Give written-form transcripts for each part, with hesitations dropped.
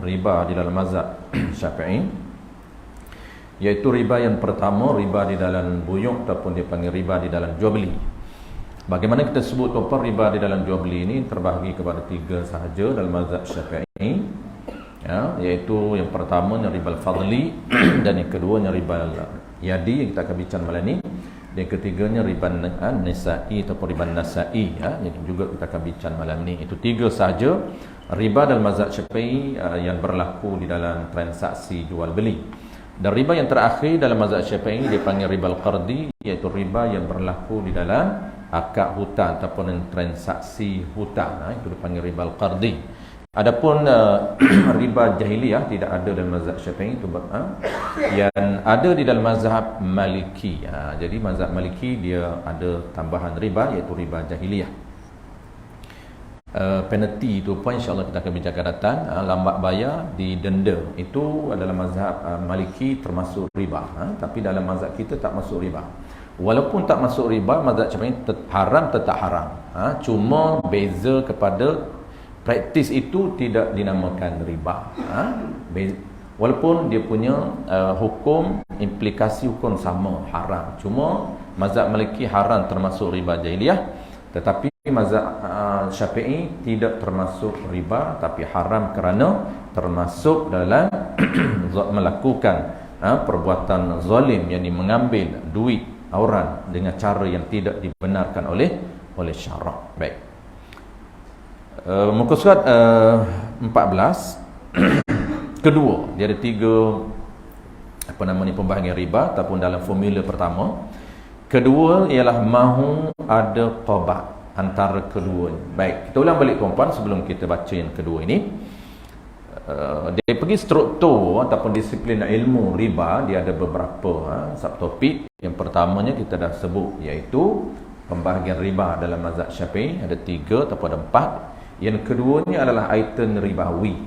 riba di dalam mazhab Syafi'i, iaitu riba yang pertama, riba di dalam buyuk ataupun dipanggil riba di dalam jual beli. Bagaimana kita sebut apa riba di dalam jual beli ini terbahagi kepada 3 sahaja dalam mazhab Syafi'i, ya, iaitu yang pertama riba al-fadli dan yang kedua riba al-yadi yang kita akan bincang malam ini, dan yang ketiganya riba an-nisa'i ataupun riba an-nasa'i, ya, yang juga kita akan bincang malam ini. Itu 3 sahaja riba dalam mazhab Syafi'i yang berlaku di dalam transaksi jual beli. Dan riba yang terakhir dalam mazhab Syafi'i dipanggil riba al-qardi, iaitu riba yang berlaku di dalam akad hutang ataupun transaksi hutang, itu dipanggil riba al-qardi. Adapun riba jahiliyah tidak ada dalam mazhab Syafi'i, itu yang ada di dalam mazhab Maliki. Jadi mazhab Maliki dia ada tambahan riba, iaitu riba jahiliyah. Penalty itu pun insya-Allah kita akan bincangkan datang. Lambat bayar didenda, itu adalah mazhab Maliki termasuk riba, tapi dalam mazhab kita tak masuk riba. Walaupun tak masuk riba, mazhab Syafi'i haram tetap haram. Cuma beza kepada praktis itu tidak dinamakan riba. Walaupun dia punya hukum, implikasi hukum sama, haram. Cuma mazhab Maliki haram termasuk riba jahiliyah, tetapi mazhab Syafi'i tidak termasuk riba tapi haram kerana termasuk dalam melakukan perbuatan zalim, yakni mengambil duit orang dengan cara yang tidak dibenarkan oleh syarak. Baik. Muka surat 14 kedua, dia ada 3 pembahagian riba ataupun dalam formula pertama. Kedua ialah mahu ada qabat antara kedua. Baik, kita ulang balik tuan-tuan sebelum kita baca yang kedua ini. Dari pergi struktur ataupun disiplin ilmu riba, dia ada beberapa subtopik. Yang pertamanya kita dah sebut, iaitu pembahagian riba dalam mazhab Syafi'i ada 3 ataupun ada 4. Yang keduanya adalah item ribawi.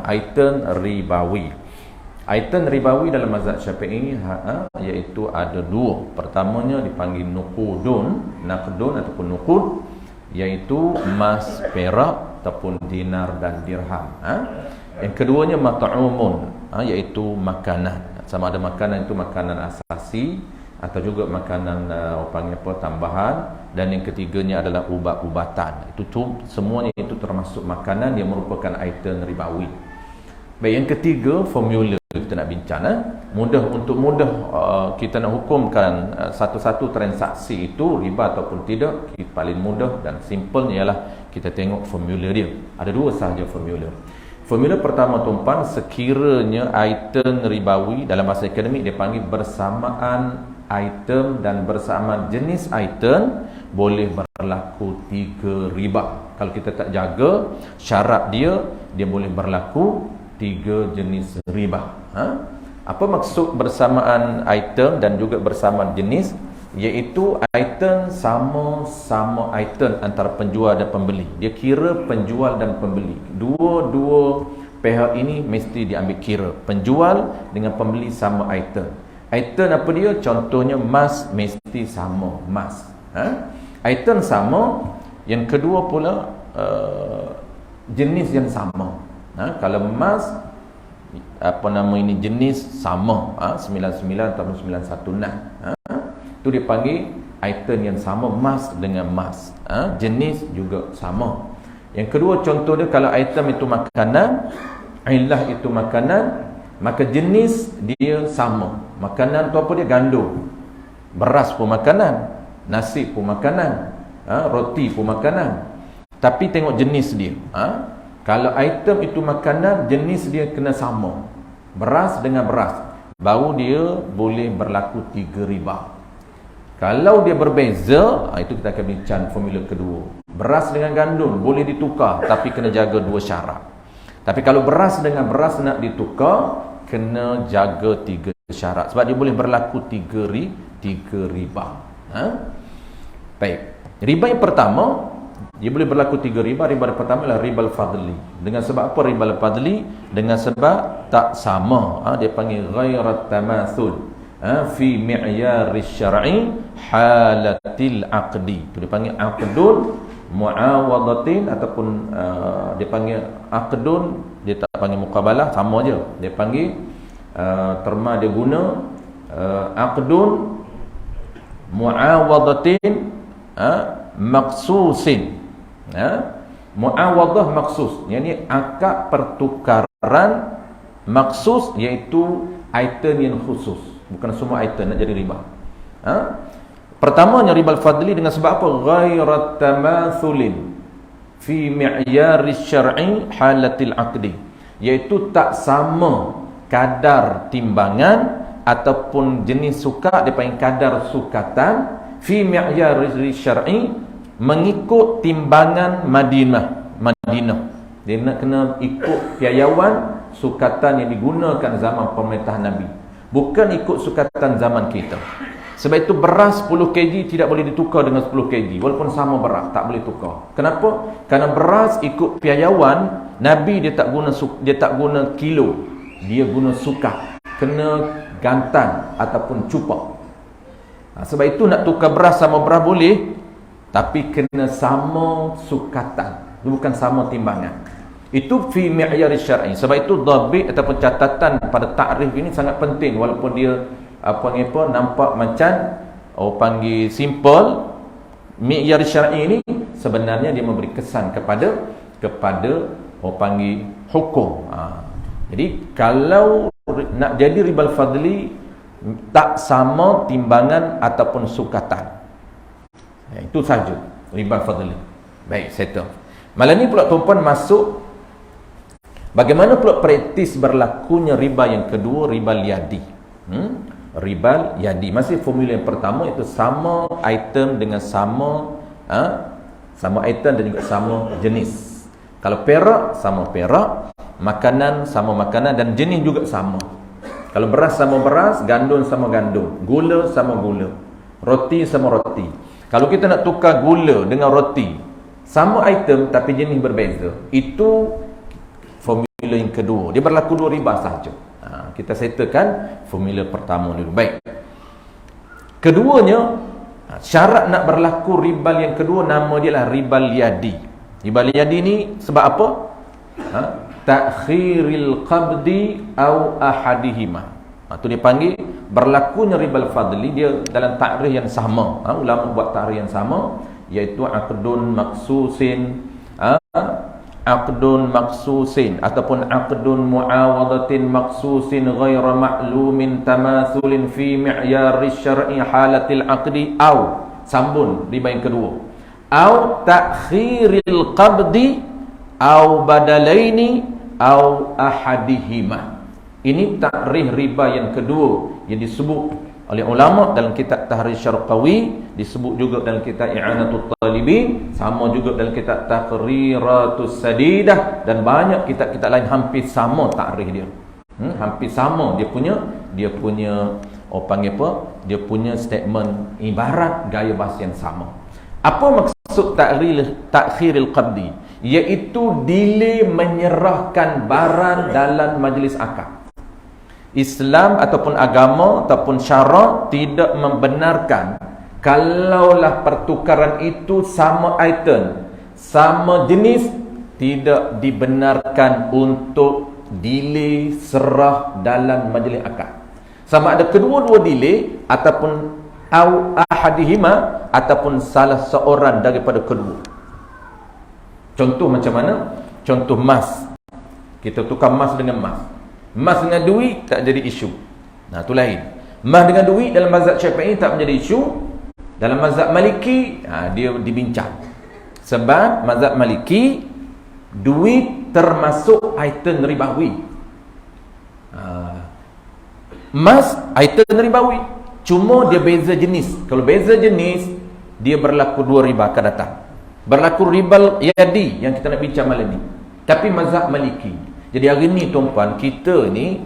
Item ribawi. Item ribawi dalam mazhab Syafi'i iaitu ada 2. Pertamanya dipanggil naqdun ataupun nuqud, iaitu emas, perak ataupun dinar dan dirham. Yang keduanya mat'umun, iaitu makanan. Sama ada makanan itu makanan asasi atau juga makanan tambahan, dan yang ketiganya adalah ubat-ubatan. Itu semuanya itu termasuk makanan yang merupakan item ribawi. Baik, yang ketiga formula kita nak bincang. Mudah kita nak hukumkan satu-satu transaksi itu riba ataupun tidak, paling mudah dan simple ialah kita tengok formula dia. Ada 2 sahaja formula. Formula pertama tuan-tuan, sekiranya item ribawi dalam bahasa akademik dia panggil bersamaan item dan bersamaan jenis item, boleh berlaku 3 riba. Kalau kita tak jaga syarat dia boleh berlaku 3 jenis riba. Apa maksud bersamaan item dan juga bersamaan jenis? Iaitu item sama item antara penjual dan pembeli. Dia kira penjual dan pembeli. Dua pihak ini mesti diambil kira. Penjual dengan pembeli sama item. Item apa dia? Contohnya emas, mesti sama emas. Item sama. Yang kedua pula jenis yang sama. Kalau emas jenis sama, 99 atau 916, itu dipanggil item yang sama, emas dengan emas, jenis juga sama. Yang kedua contoh dia, kalau item itu makanan, ilah itu makanan, maka jenis dia sama. Makanan tu apa dia? Gandum. Beras pun makanan, nasi pun makanan, roti pun makanan. Tapi tengok jenis dia. Kalau item itu makanan, jenis dia kena sama, beras dengan beras, baru dia boleh berlaku 3 riba. Kalau dia berbeza, itu kita akan bincang formula kedua. Beras dengan gandum boleh ditukar, tapi kena jaga 2 syarat. Tapi kalau beras dengan beras nak ditukar, kena jaga 3 syarat, sebab dia boleh berlaku 3 riba. Baik, riba yang pertama dia boleh berlaku 3 riba. Riba yang pertama adalah riba al-fadli. Dengan sebab apa riba al-fadli? Dengan sebab tak sama. Dia panggil ghairat tamathul fi mi'yar syar'i halatil aqdi. Itu dia panggil aqdun muawadatin ataupun dia panggil aqdun, dia tak panggil muqabalah, sama je. Dia panggil terma dia guna aqdun muawadatin maksusin. Muawadah maksus, yang ni akad pertukaran maksus, iaitu item yang khusus, bukan semua item nak jadi riba. Pertamanya riba al-fadli dengan sebab apa? Ghairat tamathulin fi mi'yari syar'i halatil aqdi, iaitu tak sama kadar timbangan ataupun jenis sukat, dia panggil kadar sukatan, fi mi'yari syar'i, mengikut timbangan Madinah. Dia nak kena ikut piayawan sukatan yang digunakan zaman pemerintahan Nabi, bukan ikut sukatan zaman kita. Sebab itu beras 10 kg tidak boleh ditukar dengan 10 kg walaupun sama beras, tak boleh tukar. Kenapa? Kerana beras ikut piayawan Nabi, dia tak guna kilo, dia guna sukat, kena gantan ataupun cupak. Sebab itu nak tukar beras sama beras boleh, tapi kena sama sukatan, bukan sama timbangan. Itu fi mi'yari syar'i. Sebab itu dhabit ataupun catatan pada takrif ini sangat penting, walaupun dia nampak macam panggil simple. Mi'yari syar'i ini sebenarnya dia memberi kesan kepada panggil hukum. Jadi kalau nak jadi ribal fadli, tak sama timbangan ataupun sukatan. Itu saja riba fadli. Baik, settle. Malam ni pula tuan-puan masuk bagaimana pula praktis berlakunya riba yang kedua, riba yadi. Riba yadi masih formula yang pertama, itu sama item dengan sama item dan juga sama jenis. Kalau perak sama perak, makanan sama makanan, dan jenis juga sama. Kalau beras sama beras, gandum sama gandum, gula sama gula, roti sama roti. Kalau kita nak tukar gula dengan roti, sama item tapi jenis berbeza, itu formula yang kedua. Dia berlaku dua riba sahaja. Kita settlekan formula pertama dulu. Baik. Keduanya, syarat nak berlaku riba yang kedua, nama dia lah riba yadi. Riba yadi ni sebab apa? Ta'khiril qabdi au ahadihima. Itu dia panggil berlakunya ribal fadli, dia dalam takrif yang sama. Ulama buat takrif yang sama, iaitu aqdun maksusin, ataupun aqdun muawadatin maksusin ghaira ma'lumin tamathulin fi mi'yari syar'i halatil aqdi, au sambun riba yang kedua, au ta'khiril qabdi au badalaini au ahadihima. Ini takrif riba yang kedua yang disebut oleh ulama dalam kitab Tahrir Syarqawi, disebut juga dalam kitab I'anatul Talibin, sama juga dalam kitab Taqriratus Sadidah, dan banyak kitab-kitab lain hampir sama takrif dia. Hampir sama dia punya panggil apa? Dia punya statement, ibarat gaya bahasa yang sama. Apa maksud takhiril qabdi? Iaitu delay menyerahkan barang dalam majlis akad. Islam ataupun agama ataupun syarak tidak membenarkan kalaulah pertukaran itu sama item, sama jenis, tidak dibenarkan untuk delay serah dalam majlis akad. Sama ada kedua-dua delay ataupun au ahadihima, ataupun salah seorang daripada kedua. Contoh macam mana? Contoh emas. Kita tukar emas dengan emas. Emas dengan duit tak jadi isu. Itu lain. Emas dengan duit dalam mazhab Syafi'i tak menjadi isu. Dalam mazhab Maliki dia dibincang. Sebab mazhab Maliki, duit termasuk item ribawi. Emas item ribawi, cuma dia beza jenis. Kalau beza jenis, dia berlaku dua riba akan datang. Berlaku ribal yadi yang kita nak bincang malam ni. Tapi mazhab Maliki. Jadi hari ni tuan-puan, kita ni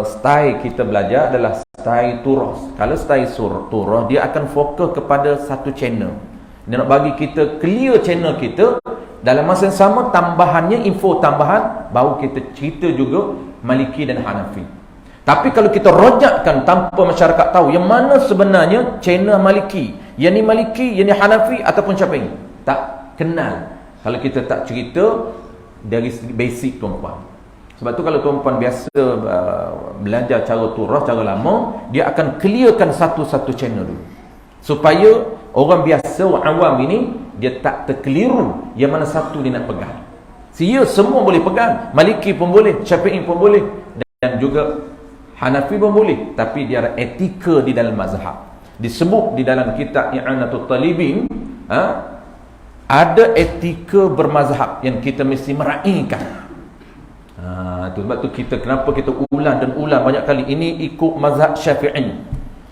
style kita belajar adalah style turas. Kalau style turas, dia akan fokus kepada satu channel. Dia nak bagi kita clear channel kita. Dalam masa yang sama, tambahannya, info tambahan, baru kita cerita juga Maliki dan Hanafi. Tapi kalau kita rojakkan tanpa masyarakat tahu yang mana sebenarnya channel Maliki, yang ni Maliki, yang ni Hanafi ataupun Syafi'i, tak kenal. Kalau kita tak cerita dari basic tuan-puan. Sebab tu kalau tuan-puan biasa belajar cara turah, cara lama, dia akan clearkan satu-satu channel dulu. Supaya orang biasa, orang awam ini, dia tak terkeliru yang mana satu dia nak pegang. Sia semua boleh pegang. Maliki pun boleh, Syafi'i pun boleh, dan juga Hanafi pun boleh. Tapi dia ada etika di dalam mazhab. Disebut di dalam kitab I'anatul Talibin, ada etika bermazhab yang kita mesti meraihkan. Sebab tu kenapa kita ulang dan ulang banyak kali, ini ikut mazhab Syafi'i.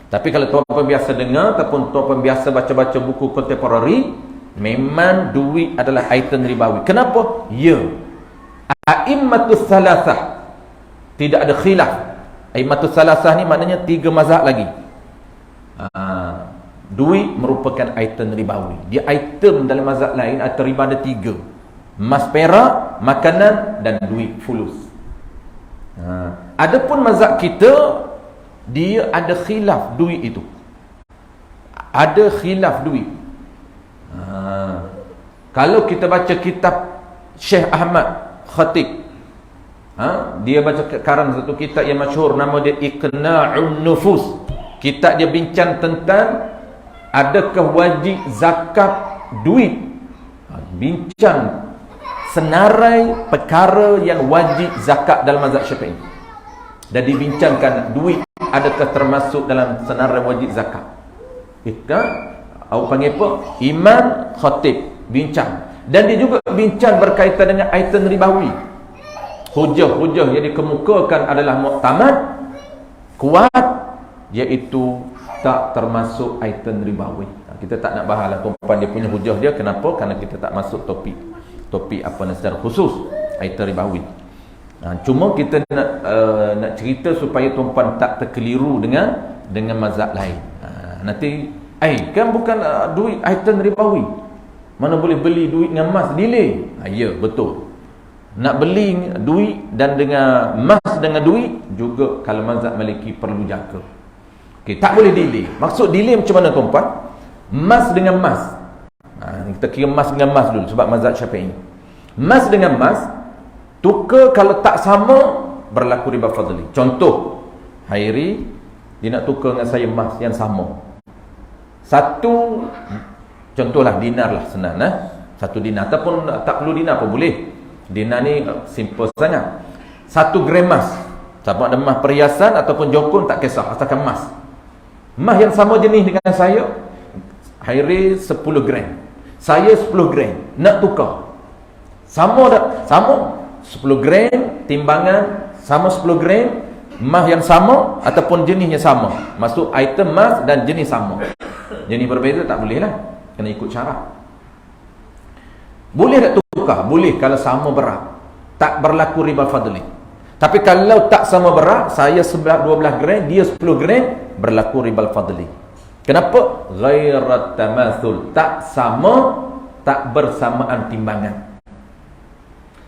Tapi kalau tuan-tuan biasa dengar ataupun tuan-tuan biasa baca-baca buku kontemporari, memang duit adalah item ribawi. Kenapa? Ya, a'immatus salasah tidak ada khilaf. A'immatus salasah ni maknanya 3 mazhab lagi. Duit merupakan item ribawi. Dia item dalam mazhab lain atau riba ada 3: emas, perak, makanan dan duit fulus. Adapun mazhab kita, dia ada khilaf duit itu. Ada khilaf duit. Kalau kita baca kitab Syekh Ahmad Khatib, dia baca karang satu kitab yang masyhur, nama dia Iqna'un Nufus. Kitab dia bincang tentang adakah wajib zakat duit. Bincang senarai perkara yang wajib zakat dalam mazhab Syafi'i. Dan dibincangkan duit adakah termasuk dalam senarai wajib zakat. Aku panggil apa? Imam Khatib bincang. Dan dia juga bincang berkaitan dengan item ribawi. Hujah-hujah yang dikemukakan adalah muktamad, kuat, iaitu tak termasuk item ribawi. Kita tak nak bahas lah tuan-tuan dia punya hujah dia. Kenapa? Kerana kita tak masuk topik apa secara khusus item ribawi. Cuma kita nak cerita supaya tuan-tuan tak terkeliru dengan mazhab lain. Nanti kan bukan duit item ribawi, mana boleh beli duit dengan emas, delay. Ya, betul. Nak beli duit dan dengan emas dengan duit juga, kalau mazhab Maliki perlu jaga. Tak boleh delay. Maksud delay macam mana tuan-tuan? Emas dengan emas, kita kira emas dengan emas dulu sebab mazhab Syafi'i. Emas dengan emas tukar, kalau tak sama berlaku riba fadli. Contoh, Hairi dia nak tukar dengan saya emas yang sama. Satu, contohlah dinar lah, senang satu dinar, ataupun tak perlu dinar pun boleh. Dinar ni simple sangat. 1 gram emas, sama ada emas perhiasan ataupun jokon, tak kisah, asalkan emas. Emas yang sama jenis dengan saya, Hairi 10 gram, saya 10 gram, nak tukar. Sama tak? Sama. 10 gram, timbangan sama 10 gram, emas yang sama ataupun jenisnya sama. Maksud item emas dan jenis sama. Jenis berbeza tak boleh lah, kena ikut syarat. Boleh tak tukar? Boleh kalau sama berat, tak berlaku riba fadli. Tapi kalau tak sama berat, saya 12 gram, dia 10 gram, berlaku riba fadli. Kenapa? Ghairat tamathul, tak sama, tak bersamaan timbangan.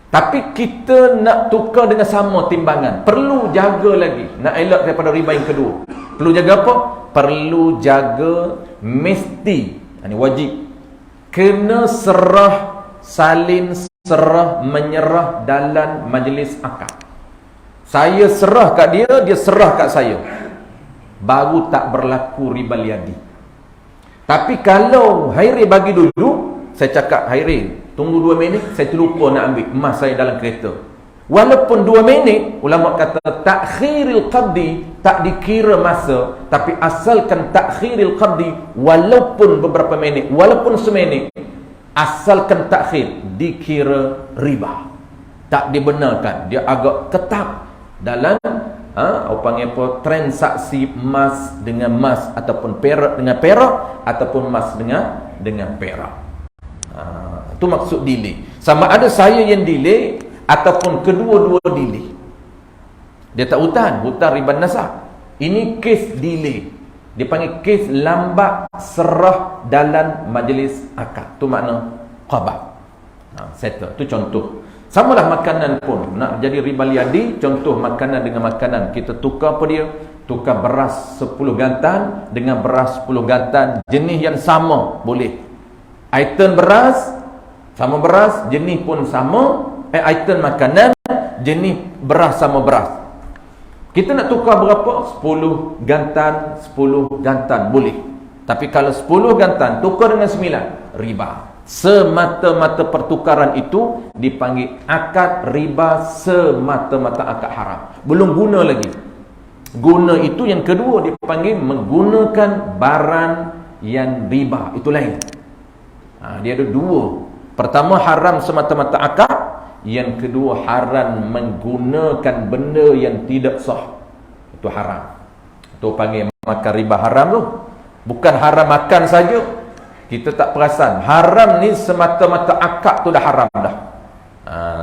Tapi kita nak tukar dengan sama timbangan, perlu jaga lagi. Nak elak daripada riba yang kedua, perlu jaga apa? Perlu jaga, mesti, ini wajib, kena serah, salin serah menyerah dalam majlis akad. Saya serah kat dia, dia serah kat saya, baru tak berlaku riba liadi. Tapi kalau Hairi bagi dulu, saya cakap, Hairi tunggu 2 minit, saya terlupa nak ambil emas saya dalam kereta. Walaupun 2 minit, ulama kata takhiril qabdi tak dikira masa, tapi asalkan takhiril qabdi walaupun beberapa minit, walaupun seminit, asalkan takhir dikira riba, tak dibenarkan. Dia agak ketat dalam apa panggil apa, transaksi emas dengan emas ataupun perak dengan perak ataupun emas dengan perak. Itu maksud delay. Sama ada saya yang delay ataupun kedua-dua delay. Dia tak hutang riba nasab. Ini kes delay. Dia panggil kes lambat serah dalam majlis akad. Tu makna qabah. Settle. Tu contoh. Samalah makanan pun. Nak jadi riba liadi, contoh makanan dengan makanan. Kita tukar apa dia? Tukar beras 10 gantan dengan beras 10 gantan jenis yang sama, boleh. Item beras sama beras, jenis pun sama. Item makanan, jenis beras sama beras. Kita nak tukar berapa? 10 gantan, 10 gantan boleh. Tapi kalau 10 gantan tukar dengan 9, riba. Semata-mata pertukaran itu dipanggil akad riba, semata-mata akad haram. Belum guna lagi. Guna itu yang kedua dipanggil menggunakan barang yang riba. Itu lain. Dia ada dua. Pertama haram semata-mata akad. Yang kedua haram menggunakan benda yang tidak sah. Itu haram. Itu panggil makan riba haram tu. Bukan haram makan saja. Kita tak perasan. Haram ni semata-mata akad tu dah haram dah.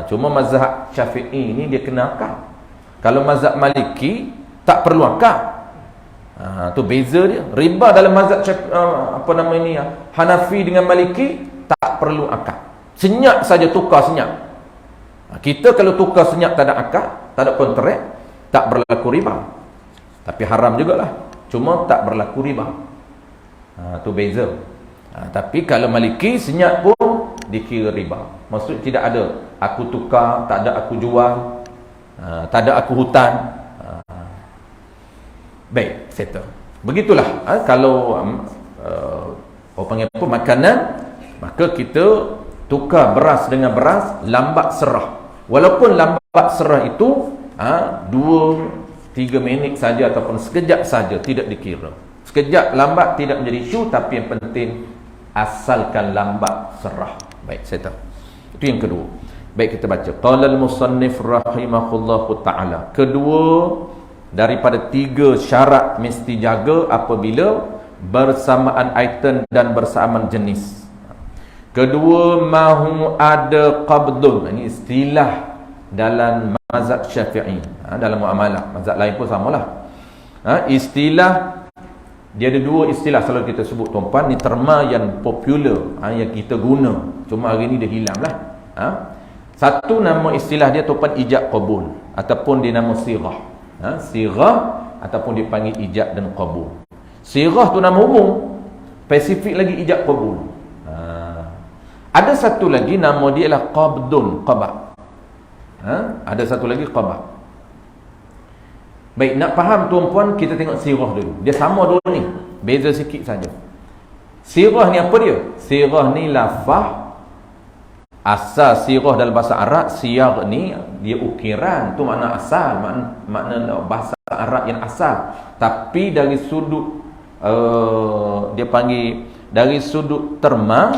Cuma mazhab Syafi'i ni dia kena akad. Kalau mazhab Maliki tak perlu akad. Tu beza dia. Riba dalam mazhab Hanafi dengan Maliki tak perlu akad. Senyap saja tukar senyap. Kita kalau tukar senyap tak ada akad, tak ada kontrak, tak berlaku riba. Tapi haram jugalah. Cuma tak berlaku riba. Tu beza. Tapi kalau Maliki senyap pun dikira riba. Maksud tidak ada aku tukar, tak ada aku jual, tak ada aku hutan. Baik, settle. Begitulah. Kalau orang panggil apa, makanan, maka kita tukar beras dengan beras, lambat serah. Walaupun lambat serah itu 2-3 minit saja ataupun sekejap saja, tidak dikira. Sekejap lambat tidak menjadi isu, tapi yang penting asalkan lambat serah. Baik, saya tahu. Itu yang kedua. Baik, kita baca. Qala al-musannif rahimahullahu ta'ala. Kedua daripada 3 syarat mesti jaga apabila bersamaan item dan bersamaan jenis. Kedua, mahu ada qabdun. Ini istilah dalam mazhab Syafi'i. Dalam muamalah. Mazhab lain pun samalah. Istilah, dia ada 2 istilah selalu kita sebut tuan-puan. Ni terma yang popular, yang kita guna. Cuma hari ni dia hilang lah. Satu nama istilah dia tuan-puan ijab qabul, ataupun dia nama sirah. Sirah ataupun dipanggil ijab dan qabul. Sirah tu nama umum, spesifik lagi ijab qabul. Ada satu lagi nama dia ialah qabdun, qabah. Ada satu lagi qabah. Baik, nak faham tuan-puan, kita tengok sirah dulu. Dia sama dulu ni, beza sikit saja. Sirah ni apa dia? Sirah ni lafaz. Asal sirah dalam bahasa Arab, siyar ni dia ukiran, tu makna asal, makna bahasa Arab yang asal. Tapi dari sudut dia panggil dari sudut terma,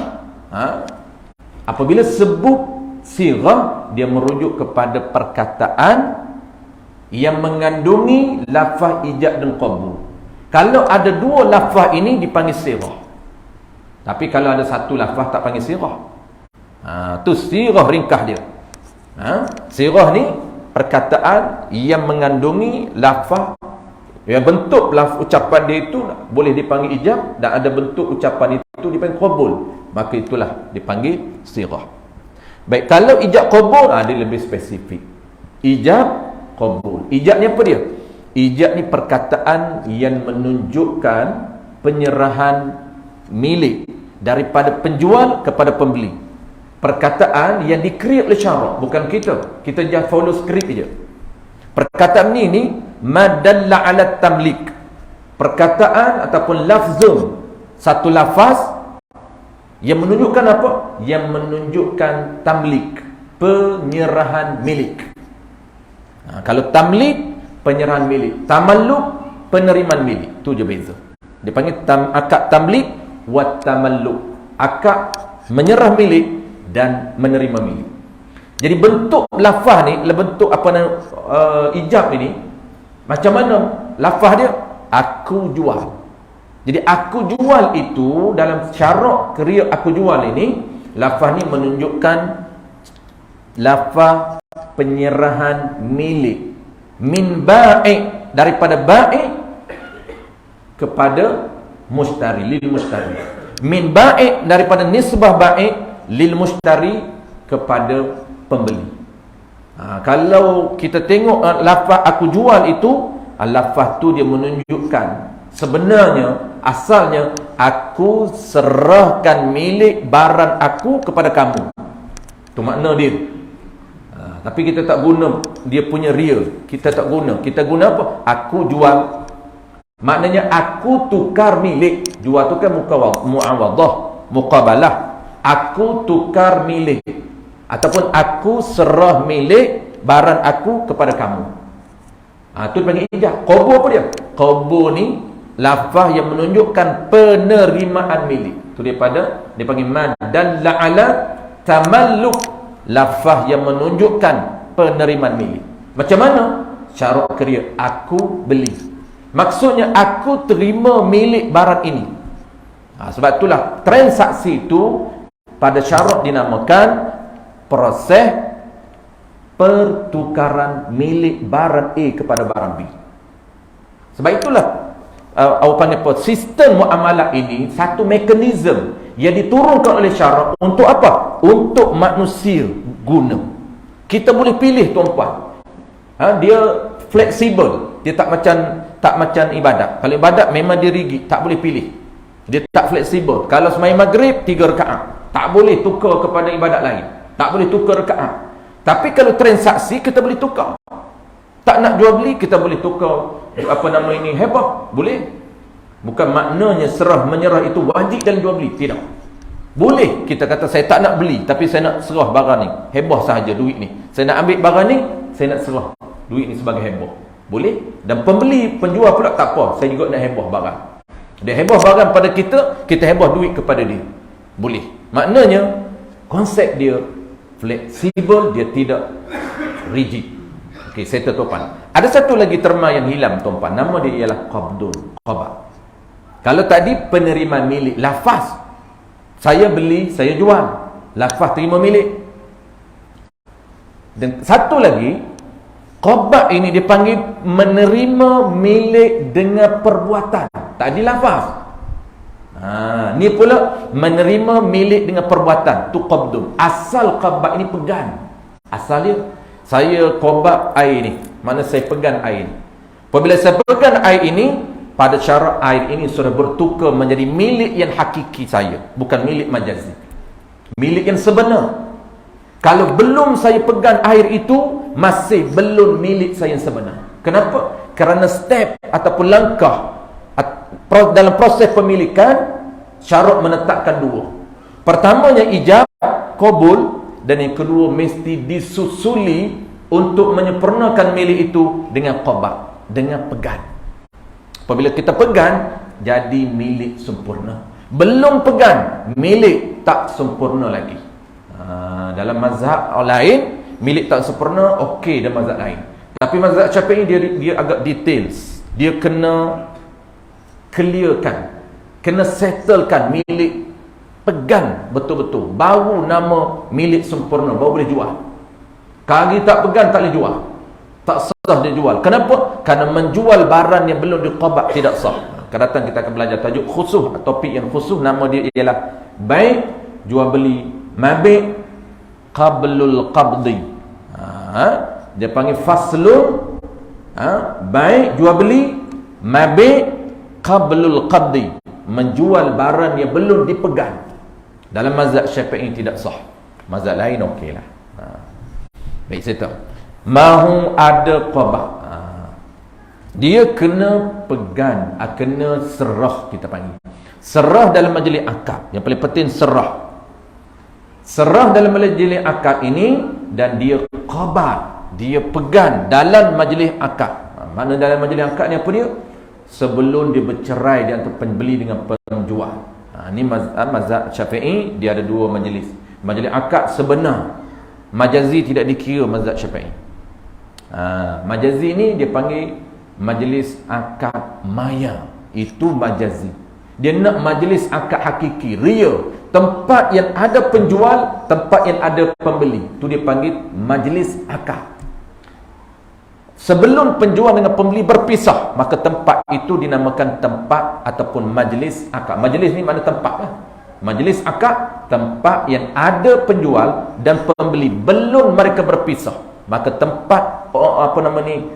apabila sebut sirah, dia merujuk kepada perkataan yang mengandungi lafaz ijab dan qabul. Kalau ada 2 lafaz ini dipanggil sirah. Tapi kalau ada satu lafaz tak panggil sirah. Tu sirah ringkas dia. Sirah ni perkataan yang mengandungi lafaz, yang bentuk ucapan dia itu boleh dipanggil ijab, dan ada bentuk ucapan itu dipanggil qabul. Maka itulah dipanggil sirah. Baik, kalau ijab qabul, dia lebih spesifik. Ijab qabul. Ijab ni apa dia? Ijab ni perkataan yang menunjukkan penyerahan milik daripada penjual kepada pembeli. Perkataan yang dikreat oleh syarak, bukan kita. Kita just follow skrip je. Perkataan ni madalla ala tamlik. Perkataan ataupun lafzun, satu lafaz yang menunjukkan apa? Yang menunjukkan tamlik, penyerahan milik. Kalau tamlik, penyerahan milik. Tamalluk, penerimaan milik. Itu je beza. Dia panggil akad tamlik wa tamalluk. Akad menyerah milik dan menerima milik. Jadi bentuk lafaz ni, bentuk ijab ini, macam mana lafaz dia? Aku jual. Jadi aku jual itu dalam syarak kriya aku jual ini, lafaz ni menunjukkan lafaz penyerahan milik. Min ba'i, daripada ba'i kepada mustari, lil mustari. Min ba'i, daripada nisbah ba'i lil mustari, kepada pembeli. Kalau kita tengok lafaz aku jual itu, lafaz tu dia menunjukkan sebenarnya asalnya aku serahkan milik barang aku kepada kamu. Itu makna dia. Tapi kita tak guna dia punya real. Kita tak guna. Kita guna apa? Aku jual. Maknanya aku tukar milik. Jual tu kan muawadah, muqabalah. Aku tukar milik. Ataupun aku serah milik barang aku kepada kamu. Itu dipanggil ijab. Qabul apa dia? Qabul ni lafaz yang menunjukkan penerimaan milik. Itu daripada dia panggil madalla ala tamalluk, lafaz yang menunjukkan penerimaan milik. Macam mana? Syarat kerja aku beli. Maksudnya aku terima milik barang ini. Sebab itulah transaksi itu pada syarat dinamakan proses pertukaran milik barang A kepada barang B. Sebab itulah sistem muamalah ini satu mekanisme yang diturunkan oleh syarak untuk apa? Untuk manusia guna. Kita boleh pilih tuan-puan. Dia fleksibel. Dia tak macam ibadat. Kalau ibadat memang dia rigid, tak boleh pilih. Dia tak fleksibel. Kalau sembahyang maghrib 3 rakaat, tak boleh tukar kepada ibadat lain. Tak boleh tukar rakaat. Tapi kalau transaksi kita boleh tukar. Tak nak jual beli kita boleh tukar hebah, boleh. Bukan maknanya serah menyerah itu wajib dalam jual beli, tidak. Boleh kita kata saya tak nak beli tapi saya nak serah barang ni, hebah sahaja duit ni. Saya nak ambil barang ni, saya nak serah duit ni sebagai hebah. Boleh. Dan pembeli, penjual pula tak apa, saya juga nak hebah barang. Dia hebah barang pada kita hebah duit kepada dia. Boleh. Maknanya konsep dia fleksibel, dia tidak rigid. Okey, saya tuan-tuan. Ada satu lagi terma yang hilang tuan-tuan. Nama dia ialah qabdun, qabah. Kalau tadi penerimaan milik, lafaz. Saya beli, saya jual. Lafaz terima milik. Dan satu lagi, qabah ini dipanggil menerima milik dengan perbuatan. Tadi lafaz. Ni pula menerima milik dengan perbuatan. Tu qabdun. Asal qabah ini pegang. Asal dia, saya qabah air ni. Mana saya pegang air ni. Apabila saya pegang air ini, pada syarat air ini sudah bertukar menjadi milik yang hakiki saya, bukan milik majazi. Milik yang sebenar. Kalau belum saya pegang air itu, masih belum milik saya yang sebenar. Kenapa? Kerana step ataupun langkah dalam proses pemilikan, syarat menetapkan dua. Pertamanya ijab, qabul, dan yang kedua mesti disusuli untuk menyempurnakan milik itu dengan qabah, dengan pegang. Apabila kita pegang, jadi milik sempurna. Belum pegang, milik tak sempurna lagi. Dalam mazhab lain, milik tak sempurna, okey, dan mazhab lain. Tapi mazhab Syafi'i dia agak details. Dia kena clearkan, kena settlekan milik, pegang betul-betul, baru nama milik sempurna, baru boleh jual. Kalau tak pegang, tak boleh jual, tak sah dia jual. Kenapa? Kerana menjual barang yang belum diqabah tidak sah. Akan datang kita akan belajar tajuk khusus, topik yang khusus. Nama dia ialah baik, jual beli, mabi' qablul qabdi. Dia panggil faslun. Baik, jual beli, mabi' qablul qabdi, menjual barang yang belum dipegang. Dalam mazhab Syafi'i tidak sah. Mazhab lain okeylah. Baik, saya tahu. Mahu ada qabah. Dia kena pegang, kena serah, kita panggil. Serah dalam majlis akad. Yang paling penting serah. Serah dalam majlis akad ini, dan dia qabah, dia pegang dalam majlis akad. Mana dalam majlis akad ni apa dia? Sebelum dia bercerai di antara pembeli dengan penjual. Ini mazhab Syafi'i, dia ada dua majlis. Majlis akad sebenar. Majazi tidak dikira mazhab Syafi'i. Majazi ni dia panggil majlis akad maya. Itu majazi. Dia nak majlis akad hakiki, real. Tempat yang ada penjual, tempat yang ada pembeli. Itu dia panggil majlis akad. Sebelum penjual dengan pembeli berpisah, maka tempat itu dinamakan tempat ataupun majlis akad. Majlis ni mana tempat lah. Majlis akad, tempat yang ada penjual dan pembeli, belum mereka berpisah, maka tempat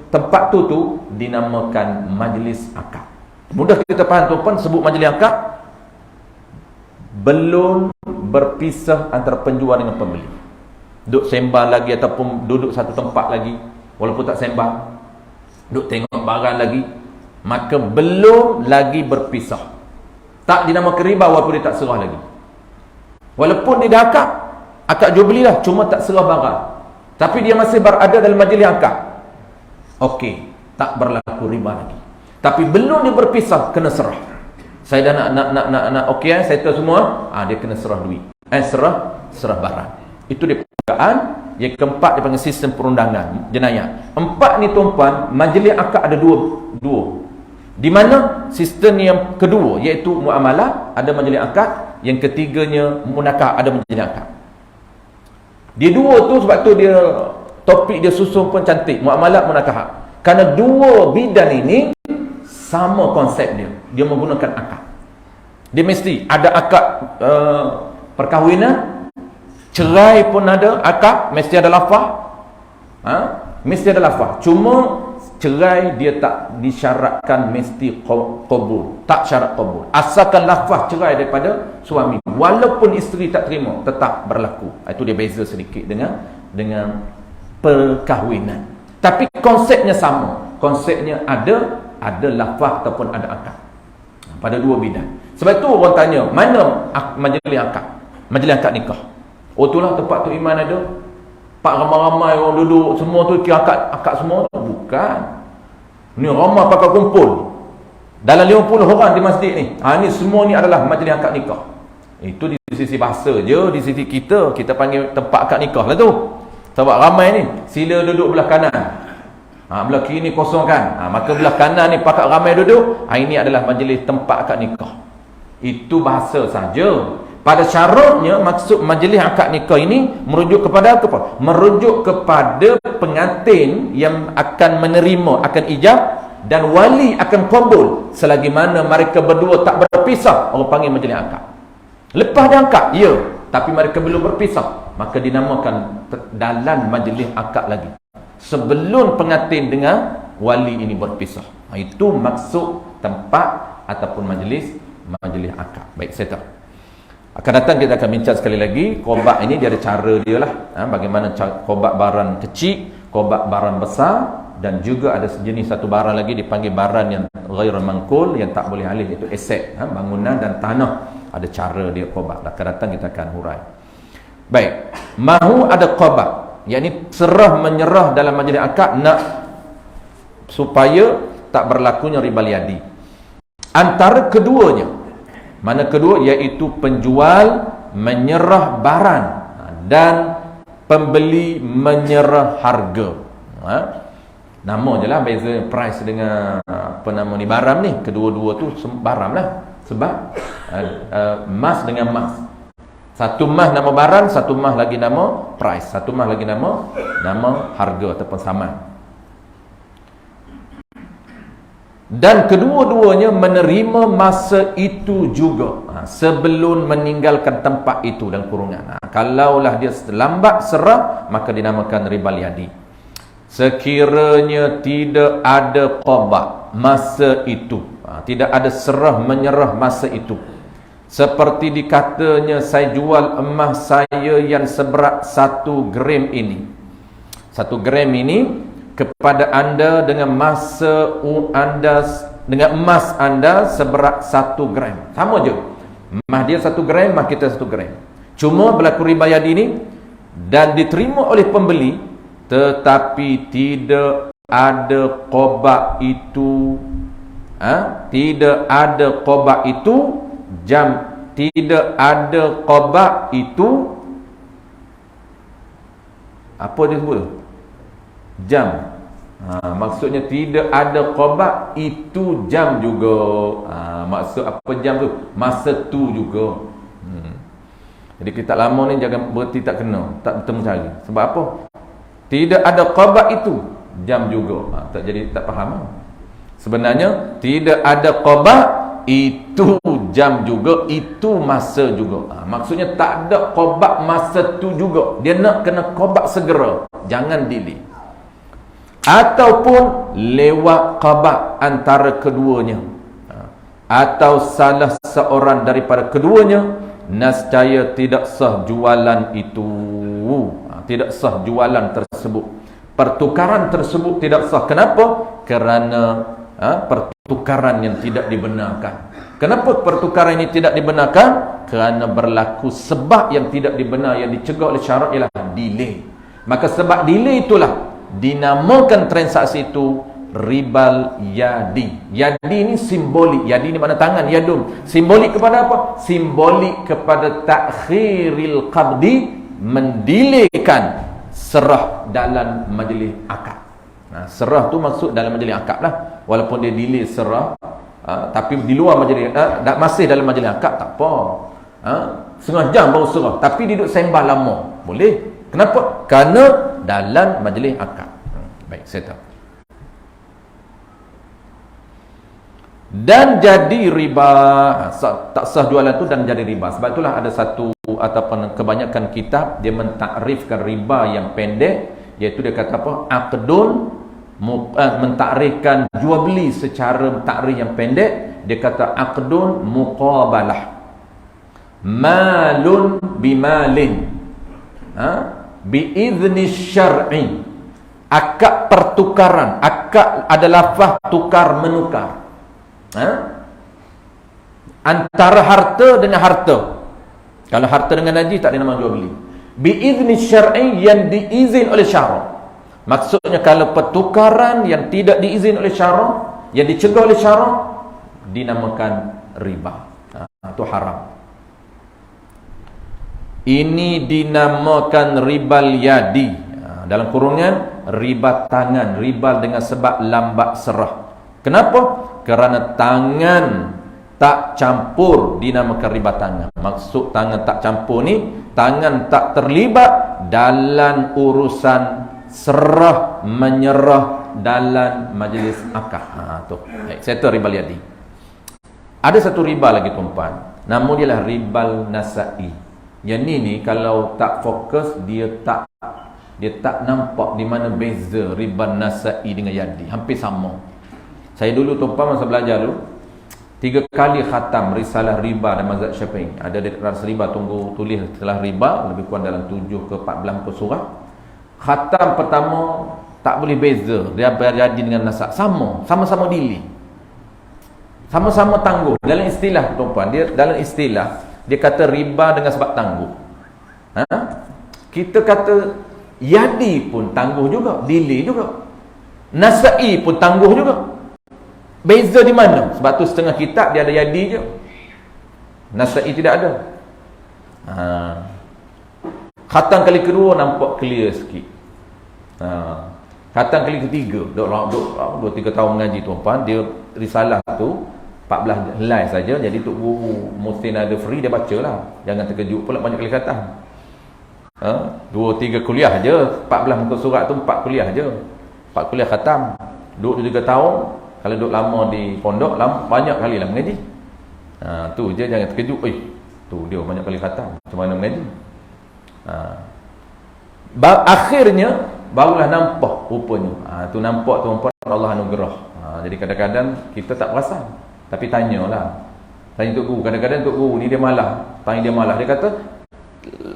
tempat tu dinamakan majlis akad. Mudah kita faham tuan-tuan, sebut majlis akad, belum berpisah antara penjual dengan pembeli, duduk sembang lagi ataupun duduk satu tempat lagi, walaupun tak sembang, duduk tengok barang lagi, maka belum lagi berpisah. Tak dinamakan riba walaupun dia tak serah lagi. Walaupun dia dah akad jual belilah, cuma tak serah barang, tapi dia masih berada dalam majlis akad, okey, tak berlaku riba lagi. Tapi belum dia berpisah, kena serah. Saya dah nak okey, settle semua, dia kena serah duit, serah barang. Itu dia perkataan. Yang keempat dia panggil sistem perundangan jenayah. Empat ni tuan-puan, majlis akad ada dua. Di mana sistem yang kedua iaitu muamalah, ada majlis akad. Yang ketiganya munakah, ada majlis akad. Dia dua tu sebab tu dia topik dia susun pun cantik, muamalah, munakah. Kerana dua bidang ini sama konsep dia. Dia menggunakan akad. Dia mesti ada akad perkahwinan, cerai pun ada akad, mesti ada lafaz. Mesti ada lafaz. Cuma cerai dia tak disyaratkan mesti qabul, tak syarat qabul. Asalkan lafaz cerai daripada suami, walaupun isteri tak terima, tetap berlaku. Itu dia beza sedikit dengan perkahwinan. Tapi konsepnya sama. Konsepnya ada lafaz ataupun ada akad pada dua bidang. Sebab tu orang tanya, mana majlis akad? Majlis akad nikah. Oh, itulah tempat tu Iman ada. Pak ramai-ramai orang duduk, semua tu kira akad semua tu. Bukan. Ni ramai pakai kumpul. Dalam 50 orang di masjid ni. Ni semua ni adalah majlis akad nikah. Itu di sisi bahasa je, di sisi kita panggil tempat akad nikah lah tu. Sebab ramai ni, sila duduk belah kanan. Belah kiri ni kosongkan. Maka belah kanan ni pakat ramai duduk. Ini adalah majlis tempat akad nikah. Itu bahasa saja. Pada syaratnya, maksud majlis akad nikah ini merujuk kepada apa? Merujuk kepada pengantin yang akan menerima, akan ijab, dan wali akan qabul selagi mana mereka berdua tak berpisah. Orang panggil majlis akad. Lepas dia akad, ya, tapi mereka belum berpisah, maka dinamakan dalam majlis akad lagi, sebelum pengantin dengan wali ini berpisah. Itu maksud tempat ataupun majlis akad. Baik, saya tahu. Akan datang kita akan bincang sekali lagi. Qobak ini dia ada cara dia lah. Bagaimana qobak barang kecil, qobak barang besar, dan juga ada sejenis satu barang lagi dipanggil barang yang ghair manqul, yang tak boleh alih, iaitu aset, bangunan dan tanah. Ada cara dia qobak. Akan datang kita akan hurai. Baik, mahu ada qobak, yakni serah menyerah dalam majlis akad, nak supaya tak berlakunya riba liadi. Antara keduanya, mana kedua, iaitu penjual menyerah barang dan pembeli menyerah harga. Nama je lah beza price dengan barang ni. Kedua-dua tu barang lah. Sebab emas dengan emas. Satu emas nama barang, satu emas lagi nama price, satu emas lagi nama harga ataupun saman. Dan kedua-duanya menerima masa itu juga, sebelum meninggalkan tempat itu dalam kurungan. Kalaulah dia lambat serah, maka dinamakan riba liadi. Sekiranya tidak ada qobak masa itu, tidak ada serah menyerah masa itu, seperti dikatanya, saya jual emas saya yang seberat 1 gram ini, 1 gram ini kepada anda dengan masa anda, dengan emas anda seberat 1 gram. Sama je, emas dia 1 gram, emas kita 1 gram. Cuma berlaku riba yadi ini dan diterima oleh pembeli, tetapi tidak ada qobak itu, tidak ada qobak itu jam, tidak ada qobak itu, apa dia sebut? Jam. Maksudnya tidak ada qobak itu jam juga. Maksud apa jam tu? Masa tu juga. Jadi kita lama ni jangan berarti tak kena, tak bertemu cari. Sebab apa? Tidak ada qobak itu jam juga. Tak jadi tak faham. Sebenarnya tidak ada qobak itu jam juga, itu masa juga. Maksudnya tak ada qobak masa tu juga. Dia nak kena qobak segera, jangan delay. Ataupun lewat qobak antara keduanya, atau salah seorang daripada keduanya nescaya tidak sah jualan itu. Tidak sah jualan tersebut. Pertukaran tersebut tidak sah. Kenapa? Kerana pertukaran yang tidak dibenarkan. Kenapa pertukaran ini tidak dibenarkan? Kerana berlaku sebab yang tidak dibenar, yang dicegah oleh syarak ialah delay. Maka sebab delay itulah dinamakan transaksi itu ribal yadi. Yadi ini simbolik. Yadi ini makna tangan, yadun. Simbolik kepada apa? Simbolik kepada takhiril qabdi, mendilekan serah dalam majlis akad. Serah tu maksud dalam majlis akad lah. Walaupun dia delay serah, tapi di luar majlis, masih dalam majlis akad, tak apa. Setengah jam baru serah, tapi duduk sembah lama, boleh. Kenapa? Kerana dalam majlis akad. Baik, saya tahu. Dan jadi riba, tak sah jualan tu dan jadi riba. Sebab itulah ada satu ataupun kebanyakan kitab dia mentakrifkan riba yang pendek, iaitu dia kata apa? Aqdun, mentakrifkan jual beli secara takrif yang pendek, dia kata aqdun muqabalah, malun bimalin, biizni syar'i. Akad pertukaran, akad adalah lafaz tukar menukar, antara harta dengan harta. Kalau harta dengan haji tak ada nama jual beli. Biizni syar'i, yang diizin oleh syarak. Maksudnya kalau pertukaran yang tidak diizin oleh syarak, yang dicegah oleh syarak, dinamakan riba. Itu haram. Ini dinamakan ribal yadi. Dalam kurungan riba tangan, riba dengan sebab lambat serah. Kenapa? Kerana tangan tak campur dinamakan riba tangan. Maksud tangan tak campur ni, tangan tak terlibat dalam urusan serah menyerah dalam majlis akad. Tu. Settle riba yadi. Ada satu riba lagi tuan-puan, nama dia lah ribal nasai. Yang ni kalau tak fokus, dia tak nampak di mana beza riba nasai dengan yadi. Hampir sama. Saya dulu tuan-puan masa belajar dulu 3 kali khatam risalah riba dan mazhab Syafi'i. Ada risalah riba, tunggu tulis setelah riba, lebih kurang dalam 7 ke 14 muka surat. Khatam pertama tak boleh beza dia yadi dengan nasab. Sama-sama dili. Sama-sama tangguh. Dalam istilah tuan-puan, dalam istilah dia kata riba dengan sebab tangguh. Kita kata yadi pun tangguh juga, dili juga. Nasai pun tangguh juga. Beza di mana? Sebab tu setengah kitab dia ada yadi je, nasai tidak ada. Khatam kali kedua nampak clear sikit. Khatam kali ketiga, 2-3 tahun mengaji tuan-puan, dia risalah tu 14 helai saja. Jadi tok guru mesti ada free, dia baca lah. Jangan terkejut pula banyak kali khatam. 2-3 kuliah je, 14 muka surat tu 4 kuliah je. 4 kuliah khatam. 2-3 tahun. Kalau duduk lama di pondok, banyak kali lah mengaji. Tu je, jangan terkejut. Tu dia banyak kali khatam, macam mana mengaji. Akhirnya barulah nampak rupanya. Tu nampak tuan-puan, Allah anugerah. Jadi kadang-kadang kita tak perasan, tapi tanyalah. Tanya Tok Guru. Kadang-kadang Tok Guru ni dia malah. Tanya dia malah, dia kata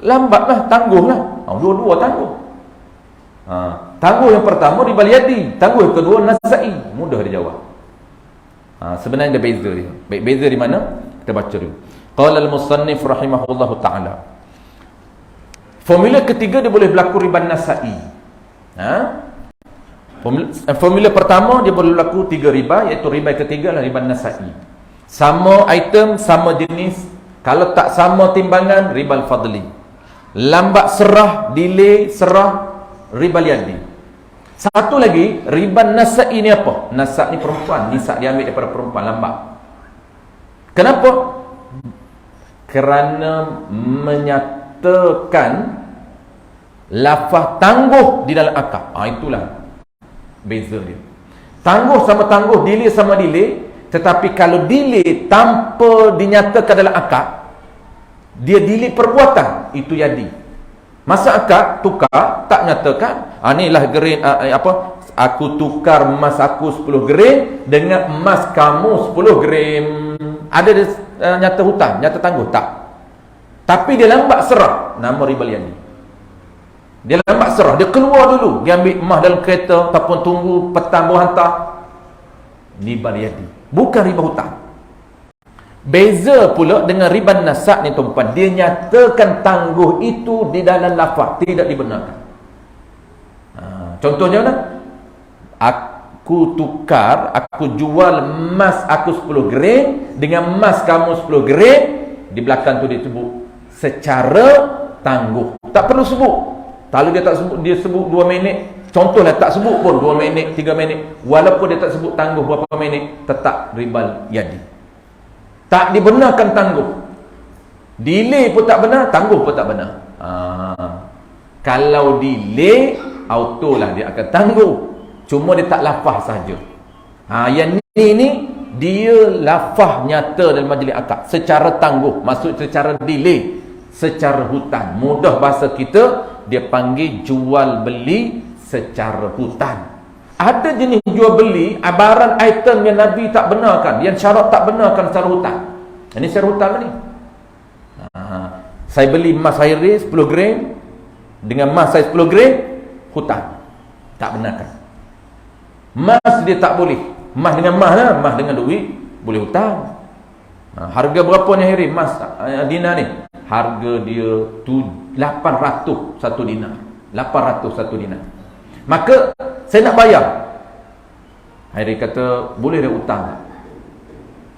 lambatlah, tangguhlah. Dua-dua tangguh. Tangguh yang pertama ribal yadi, tangguh yang kedua nasai. Mudah dia jawab. Sebenarnya ada beza dia. Baik, beza di mana? Kita baca dulu. Qala al-musannif rahimahullahu ta'ala. Formula ketiga dia boleh berlaku ribal nasai. Formula pertama dia boleh berlaku 3 riba, iaitu riba ketiga lah ribal nasai. Sama item, sama jenis. Kalau tak sama timbangan, ribal fadli. Lambat serah, delay serah, ribal yadi. Satu lagi, riba nasai ni apa? Nasab ni perempuan, nisab dia ambil daripada perempuan, lambat. Kenapa? Kerana menyatakan lafaz tangguh di dalam akad. Itulah beza dia. Tangguh sama tangguh, delay sama delay. Tetapi kalau delay tanpa dinyatakan dalam akad, dia delay perbuatan, itu yadi. Masa akad tukar tak nyatakan, inilah grain aku tukar emas aku 10 grain dengan emas kamu 10 grain. Ada nyata hutang, nyata tangguh tak? tapi dia lambat serah, nama ribal yadi. Dia lambat serah, dia keluar dulu, dia ambil emas dalam kereta ataupun tunggu petang baru hantar, ribal yadi, bukan riba hutang. Beza pula dengan riba nasak ni tuan-tuan, dia nyatakan tangguh itu di dalam lafaz, tidak dibenarkan. Contohnya mana? Aku tukar, aku jual emas aku 10 gram dengan emas kamu 10 gram, di belakang tu dia sebut secara tangguh, tak perlu sebut. Kalau dia tak sebut, dia sebut 2 minit, contohlah tak sebut pun 2 minit, 3 minit, walaupun dia tak sebut tangguh berapa minit, tetap ribal yadi, tak dibenarkan tangguh. Delay pun tak benar, tangguh pun tak benar. Kalau delay, auto lah dia akan tangguh, cuma dia tak lafaz saja. Yang ni dia lafaz nyata dalam majlis akad secara tangguh, maksud secara delay, secara hutang. Mudah bahasa kita, dia panggil jual beli secara hutang. Ada jenis jual beli barang item yang Nabi tak benarkan, yang syarat tak benarkan secara hutang. Ini secara hutang ni. Saya beli emas Hairi 10 gram dengan emas saya 10 gram, hutang, tak benarkan. Emas dia tak boleh, emas dengan emas lah, emas dengan duit boleh hutang. Harga berapa ni Hairi emas dinar ni? Harga dia 800 satu dinar, 800 satu dinar. Maka saya nak bayar. Hairi kata boleh dah hutang.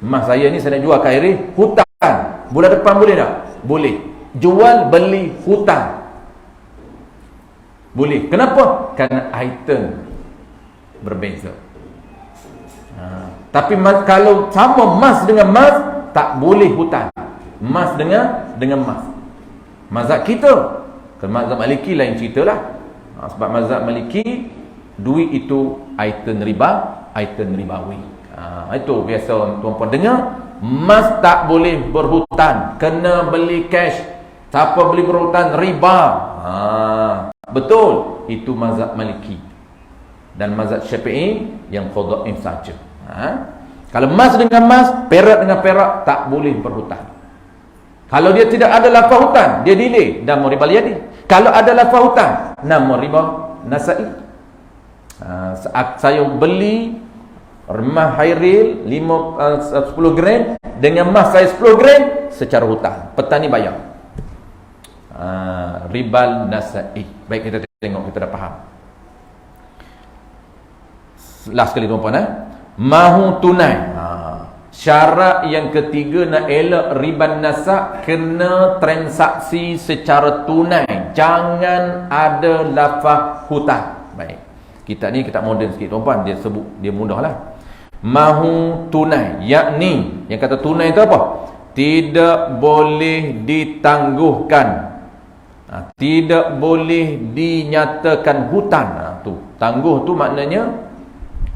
Emas saya ni saya nak jual ke Hairi, hutang. Bulan depan boleh tak? Boleh. Jual beli hutang boleh. Kenapa? Kerana item berbeza. Tapi kalau sama emas dengan emas, tak boleh hutang. Emas dengan emas. Mazhab kita, kalau mazhab Maliki lain ceritalah. Sebab mazhab Maliki, duit itu item riba, item ribawi. Itu biasa tuan-puan dengar, emas tak boleh berhutang, kena beli cash. Siapa beli berhutang, riba. Betul, itu mazhab Maliki. Dan mazhab Syafi'i yang qadha'in saja. Kalau emas dengan emas, perak dengan perak, tak boleh berhutang. Kalau dia tidak ada lafaz hutang, dia delay, nama riba yadi. Kalau ada lafaz hutang, nama riba nasa'i. Saya beli emas Hairil 10 gram dengan emas saya 10 gram secara hutang, petani bayar. Ribal nasa'i. Baik, kita tengok, kita dah faham. Last sekali tuan-puan, mahu tunai. Syarat yang ketiga nak elak riba nasak, kena transaksi secara tunai, jangan ada lafaz hutang. Baik, kita ni kita moden sikit tuan-puan, dia sebut, dia mudahlah. Mahu tunai, yakni yang kata tunai itu apa? Tidak boleh ditangguhkan, tidak boleh dinyatakan hutang. Tu tangguh tu maknanya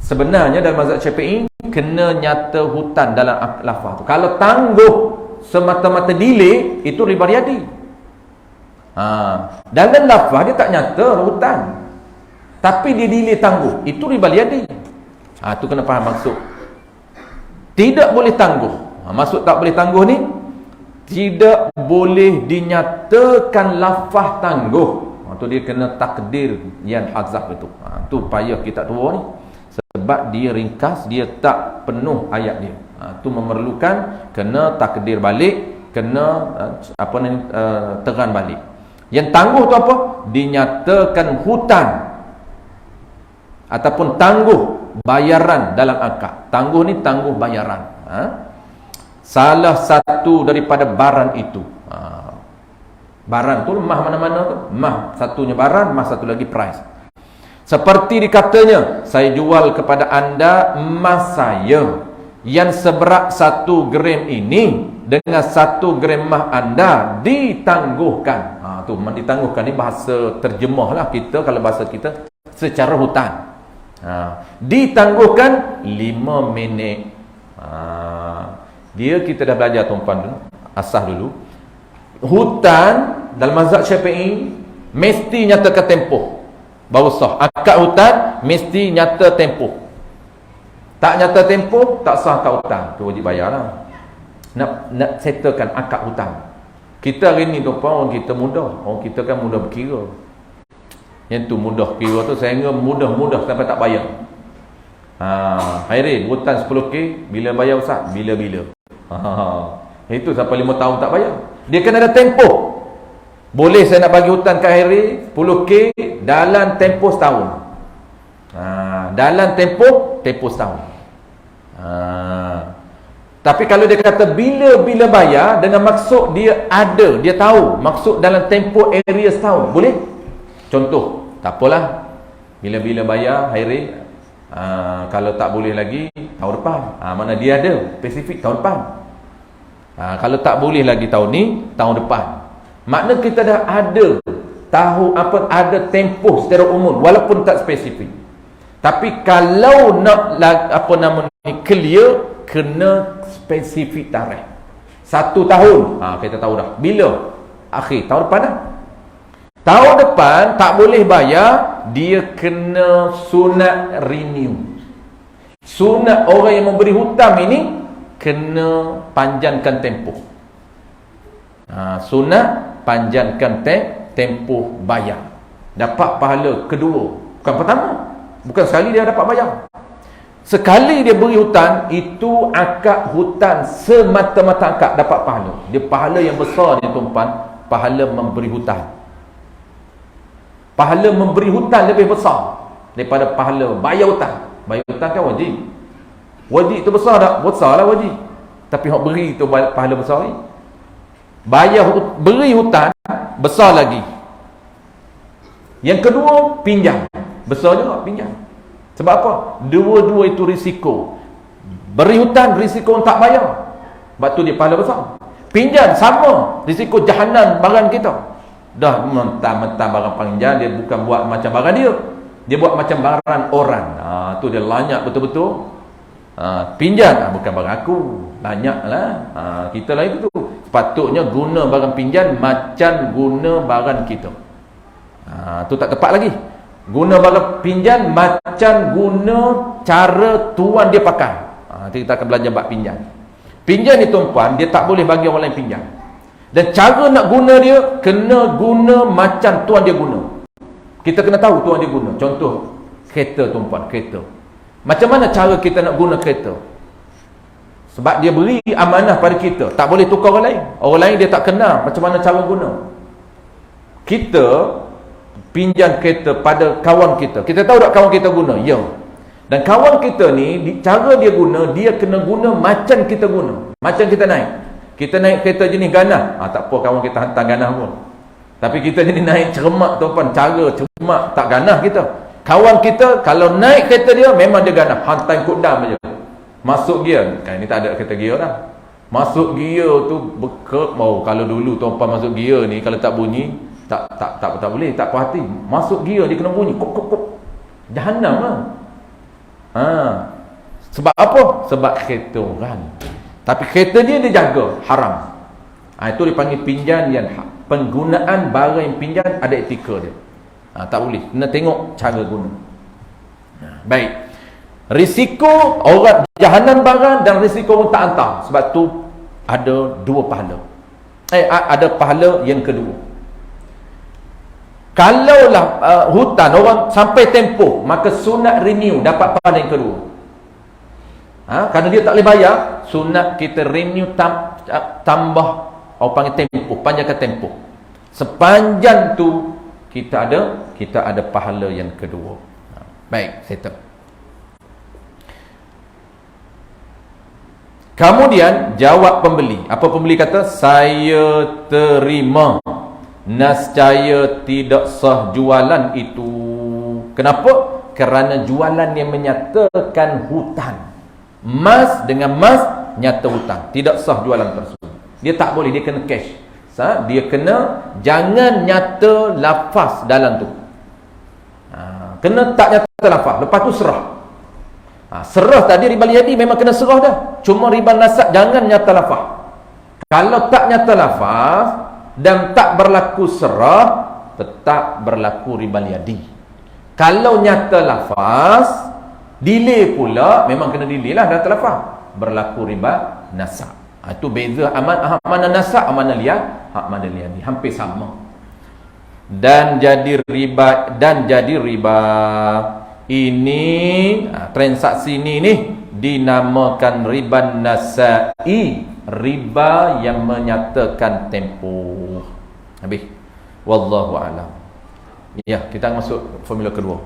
sebenarnya dalam mazhab Syafi'i kena nyata hutang dalam lafaz tu. Kalau tangguh semata-mata delay, itu riba yadi. Dalam lafaz dia tak nyata hutang, tapi dia delay tangguh, itu riba yadi. Tu kena faham maksud. Tidak boleh tangguh. Maksud tak boleh tangguh ni, tidak boleh dinyatakan lafaz tangguh. Tu dia kena takdir yang hazaf itu. Tu payah kita tua ni. Sebab dia ringkas, dia tak penuh ayat dia. Tu memerlukan kena takdir balik, kena teran balik. Yang tangguh tu apa? Dinyatakan hutang ataupun tangguh bayaran dalam akad. Tangguh ni tangguh bayaran. Salah satu daripada barang itu. Barang tu mah mana-mana tu. Mah satunya barang, mah satu lagi price. Seperti dikatanya, saya jual kepada anda emas saya yang seberat 1 gram ini dengan 1 gram emas anda ditangguhkan. Tu ditangguhkan ni bahasa terjemah lah kita, kalau bahasa kita secara hutang. Ditangguhkan 5 minit. Dia kita dah belajar tuan-tuan asas dulu. Hutang dalam mazhab Syafi'i mesti nyatakan tempoh baru sah. Akad hutang mesti nyata tempoh. Tak nyata tempoh, tak sah akad hutang. Tu wajib bayar lah. Nak settlekan akad hutang. Kita hari ni tuan-puan, orang kita mudah. Orang kita kan mudah berkira. Yang tu mudah kira tu, saya ingat mudah-mudah sampai tak bayar. Khairi, hutang 10k, bila bayar Ustaz? Bila-bila. Itu sampai 5 tahun tak bayar. Dia kena ada tempoh. Boleh saya nak bagi hutang kat Khairi 10k dalam tempoh setahun. Dalam tempoh setahun. Tapi kalau dia kata bila-bila bayar, dengan maksud dia ada, dia tahu maksud dalam tempoh area setahun, boleh? Contoh, tak apalah, bila-bila bayar Khairi, kalau tak boleh lagi tahun depan. Mana dia ada spesifik tahun depan. Kalau tak boleh lagi tahun ni, tahun depan. Makna kita dah ada tahu ada tempoh secara umum walaupun tak spesifik. Tapi kalau nak clear, kena spesifik tarikh. 1 tahun, kita tahu dah. Bila? Akhir tahun depan dah. Tahun depan tak boleh bayar, dia kena sunat renew. Sunat orang yang memberi hutang ini kena panjangkan tempoh. Sunat panjangkan tempoh bayar. Dapat pahala kedua, bukan pertama. Bukan sekali dia dapat bayar. Sekali dia beri hutang, itu akad hutang, semata-mata akad dapat pahala. Dia pahala yang besar ni tuan-tuan, pahala memberi hutang. Pahala memberi hutang lebih besar daripada pahala bayar hutang. Bayar hutang kan wajib. Wajib tu besar tak? Besar lah wajib. Tapi hak beri tu pahala besar ni. Beri hutang besar lagi. Yang kedua, pinjam. Besar juga pinjam. Sebab apa? Dua-dua itu risiko. Beri hutang, risiko tak bayar. Sebab tu dia pahala besar. Pinjam sama, risiko jahanam barang kita. Dah mentah-mentah barang pinjam, dia bukan buat macam barang dia. Dia buat macam barang orang. Tu dia lanyak betul-betul. Pinjam, bukan barang aku. Lanyaklah. Kita lah itu. Sepatutnya guna barang pinjam macam guna barang kita. Tu tak tepat lagi. Guna barang pinjam macam guna cara tuan dia pakai. Nanti kita akan belajar bab pinjam. Pinjam ni tuan-puan, dia tak boleh bagi orang lain pinjam. Dan cara nak guna dia, kena guna macam tuan dia guna. Kita kena tahu tuan dia guna. Contoh, kereta tuan-puan, kereta. Macam mana cara kita nak guna kereta? Sebab dia beri amanah pada kita, tak boleh tukar orang lain. Orang lain dia tak kenal macam mana cara guna. Kita pinjam kereta pada kawan kita. Kita tahu tak kawan kita guna? Ya. Dan kawan kita ni, cara dia guna, dia kena guna macam kita guna. Macam kita naik. Kita naik kereta jenis ganah. Tak apa kawan kita hantar ganah pun. Tapi kita jenis naik cermak tuan-tuan. Cara cermak tak ganah kita. Kawan kita kalau naik kereta dia, memang dia ganah. Hantar ikut dam je. Masuk gear. Kan ini tak ada kereta gear dah. Masuk gear tu kalau dulu tuan-tuan masuk gear ni, kalau tak bunyi, tak boleh, tak puas hati. Masuk gear dia kena bunyi. Kok. Jahanam lah. Sebab apa? Sebab kereta orang. Tapi kereta dia jaga, haram. Itu dipanggil pinjam yang penggunaan barang yang pinjam ada etika dia. Tak boleh. Kena tengok cara guna. Baik. Risiko orang jahanam barang dan risiko orang tak hantar. Sebab tu ada dua pahala. Ada pahala yang kedua. Kalaulah hutan orang sampai tempoh, maka sunat renew, dapat pahala yang kedua. Kerana dia tak boleh bayar, sunat kita renew tambah, orang panggil tempoh, panjangkan tempoh. Sepanjang tu kita ada pahala yang kedua. Baik, settle. Kemudian jawab pembeli. Apa pembeli kata? Saya terima. Nascaya tidak sah jualan itu. Kenapa? Kerana jualan yang menyatakan hutang. Mas dengan mas nyata hutang. Tidak sah jualan tersebut. Dia tak boleh, dia kena cash. Dia kena jangan nyata lafaz dalam tu. Kena tak nyata lafaz. Lepas tu serah. Serah tadi riba liadi memang kena serah dah. Cuma riba nasab jangan nyata lafaz. Kalau tak nyata lafaz dan tak berlaku serah, tetap berlaku riba liadi. Kalau nyata lafaz, delay pula, memang kena delay lah nyata lafaz, berlaku riba nasab. Itu beza hak mana nasab, hak mana liat, hak mana liadi, hampir sama. Dan jadi riba ini transaksi ini dinamakan riba nasai, riba yang menyatakan tempoh. Habis. Wallahu a'lam. Ya, kita masuk formula kedua.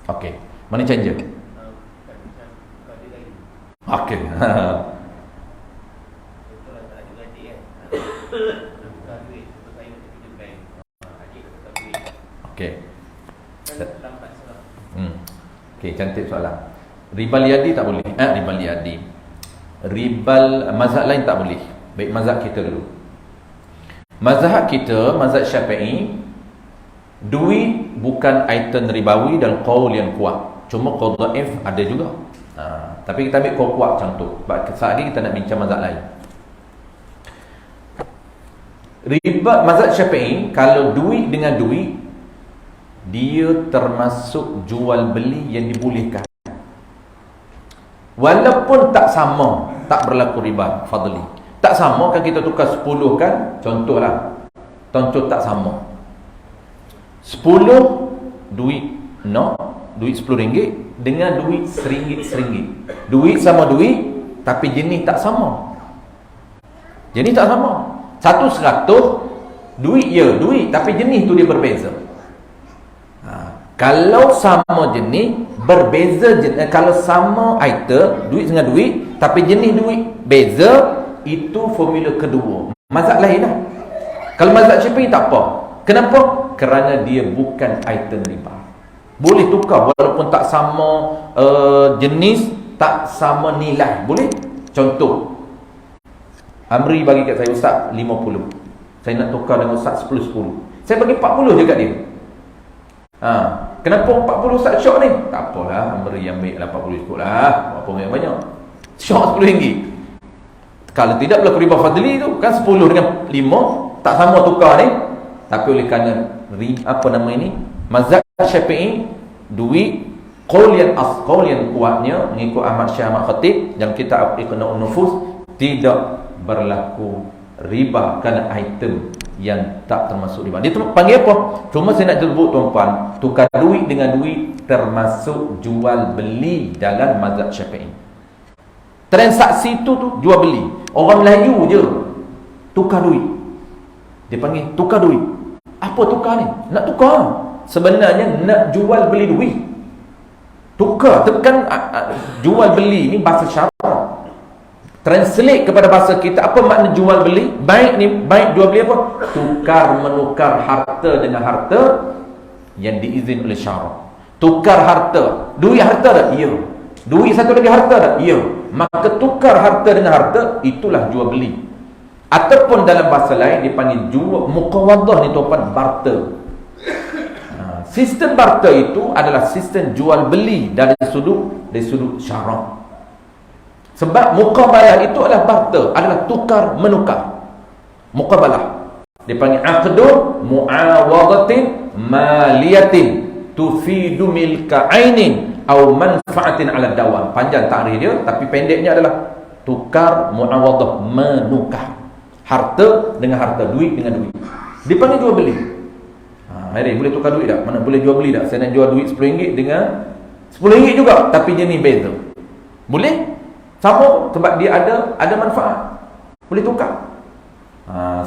Okey. Money changer. Okey. Okey. Okey, cantik soalan. Riba liadi tak boleh. Riba liadi. Riba mazhab lain tak boleh. Baik, mazhab kita dulu. Mazhab kita, mazhab Syafi'i, duit bukan item ribawi dan qaul yang kuat. Cuma qaul dhaif ada juga. Tapi kita ambil qaul kuat contoh. Saat ini kita nak bincang mazhab lain. Riba mazhab Syafi'i, kalau duit dengan duit, dia termasuk jual beli yang dibolehkan. Walaupun tak sama, tak berlaku riba fadli. Tak sama kan kita tukar 10 kan? Contohlah. Contoh tak sama. 10 duit duit RM10 dengan duit RM1. Duit sama duit tapi jenis tak sama. Jenis tak sama. Satu 100, duit duit tapi jenis tu dia berbeza. Kalau sama jenis berbeza jenis, kalau sama item duit dengan duit tapi jenis duit beza, itu formula kedua. Mazhab lain lah. Kalau mazhab Syafi'i tak apa. Kenapa? Kerana dia bukan item riba. Boleh tukar walaupun tak sama jenis, tak sama nilai. Boleh? Contoh, Amri bagi kat saya, Ustaz 50. Saya nak tukar dengan Ustaz 10. Saya bagi 40 je kat dia. Kenapa 40 Ustaz syok ni? Tak apalah, Amri ambil 80 cukup lah. Apa banyak-banyak. Syok RM10. Kalau tidak berlaku riba fadli tu kan 10 dengan 5 tak sama tukar ni. Tapi oleh kerana mazhab Syafi'i, duit qaul yang kuatnya mengikut Ahmad Syah Ahmad Khatib dalam kitab Iqna'un Nufus, tidak berlaku riba kerana item yang tak termasuk riba. Dia panggil apa? Cuma saya nak sebut tuan-tuan, tukar duit dengan duit termasuk jual beli dalam mazhab Syafi'i. Transaksi tu jual beli. Orang Melayu je tukar duit. Dia panggil tukar duit. Apa tukar ni? Nak tukar. Sebenarnya nak jual beli duit. Tukar. Tekan jual beli ni bahasa syarak. Translate kepada bahasa kita, apa makna jual beli? Baik jual beli apa? Tukar menukar harta dengan harta yang diizin oleh syarak. Tukar harta. Duit harta tak? Ya. Duit satu lagi harta tak? Ya. Maka tukar harta dengan harta, itulah jual beli. Ataupun dalam bahasa lain dipanggil jual muqawadah ni tuan-tuan, barter. Sistem barter itu adalah sistem jual beli dari sudut syarak. Sebab muqabalah itu adalah barter, adalah tukar menukar. Muqabalah dipanggil aqdu muawadatin maliyatin tufidu milka ainin atau manfaatin ala dawam. Panjang takrif dia, tapi pendeknya adalah tukar muawadah, menukar harta dengan harta, duit dengan duit. Dipanggil jual beli. Hari boleh tukar duit tak? Mana boleh jual beli tak? Saya nak jual duit RM10 dengan RM10 juga, tapi jenis beza. Boleh? Sama, sebab dia ada manfaat. Boleh tukar.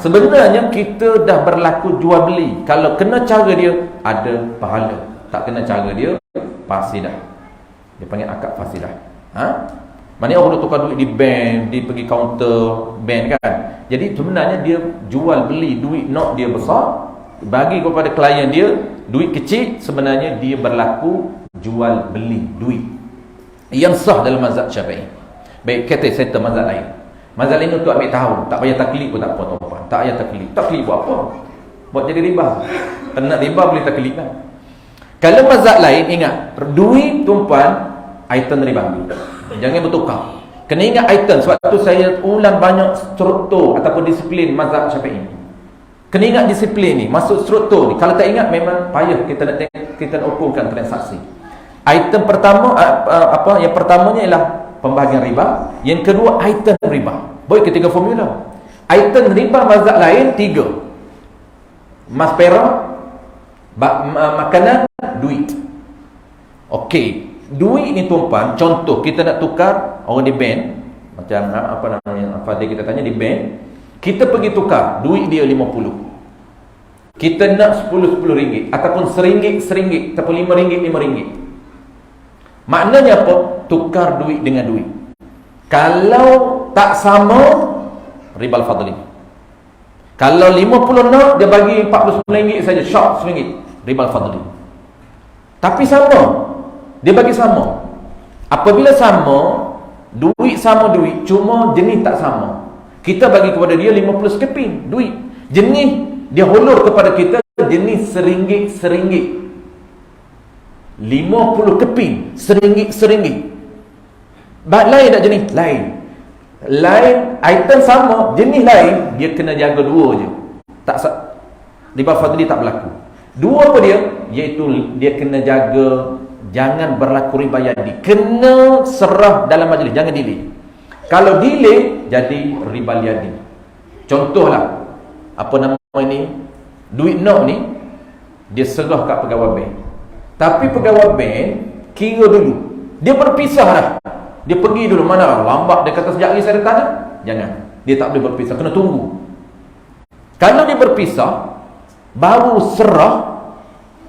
Sebenarnya kita dah berlaku jual beli. Kalau kena cara dia, ada pahala. Tak kena cara dia, fasidah. Dia panggil akad fasidah. Maknanya orang tukar duit di bank, dia pergi kaunter bank kan. Jadi sebenarnya dia jual beli duit nok dia besar, bagi kepada klien dia duit kecil, sebenarnya dia berlaku jual beli duit. Yang sah dalam mazhab Syafi'i. Baik, kata settle mazhab lain. Mazhab lain untuk ambil tahu, tak payah taklid pun tak apa tuan-tuan. Tak payah taklid. Taklid buat apa? Buat jadi riba. Kalau nak riba boleh taklid kan. Kalau mazhab lain, ingat, duit tuan-tuan item riba. Jangan bertukar. Kena ingat item. Sebab tu saya ulang banyak struktur ataupun disiplin mazhab Syafi'i. Kena ingat disiplin ni, masuk struktur ni. Kalau tak ingat memang payah kita nak ukurkan transaksi. Item pertama yang pertamanya ialah pembahagian riba. Yang kedua, item riba. Baik, ketiga formula. Item riba mazhab lain 3. Mas perak, makanan, duit. Okey, duit ni tuan-puan, contoh kita nak tukar orang di bank, macam apa namanya, Fadil kita tanya di bank, kita pergi tukar, duit dia 50. Kita nak 10 ringgit ataupun RM1 ataupun RM5. Maknanya apa? Tukar duit dengan duit. Kalau tak sama, ribal fadli. Kalau 50 nak, dia bagi RM49 saja, short RM1, ribal fadli. Tapi sama, dia bagi sama. Apabila sama, duit sama duit, cuma jenis tak sama. Kita bagi kepada dia 50 keping duit. Jenis dia hulur kepada kita jenis RM1. 50 keping RM1. Lain tak jenis? Lain, item sama, jenis lain, dia kena jaga dua je. Riba fadli tak berlaku. Dua apa dia? Iaitu dia kena jaga jangan berlaku riba yadi. Kena serah dalam majlis, jangan delay. Kalau delay, jadi riba yadi. Contohlah, apa nama ini, duit nok ni dia serah kat pegawai bank, tapi pegawai bank kira dulu, dia berpisah dah, dia pergi dulu, mana lambat dia kata sekejap lagi saya datang dah. Jangan, dia tak boleh berpisah, kena tunggu. Kalau dia berpisah baru serah,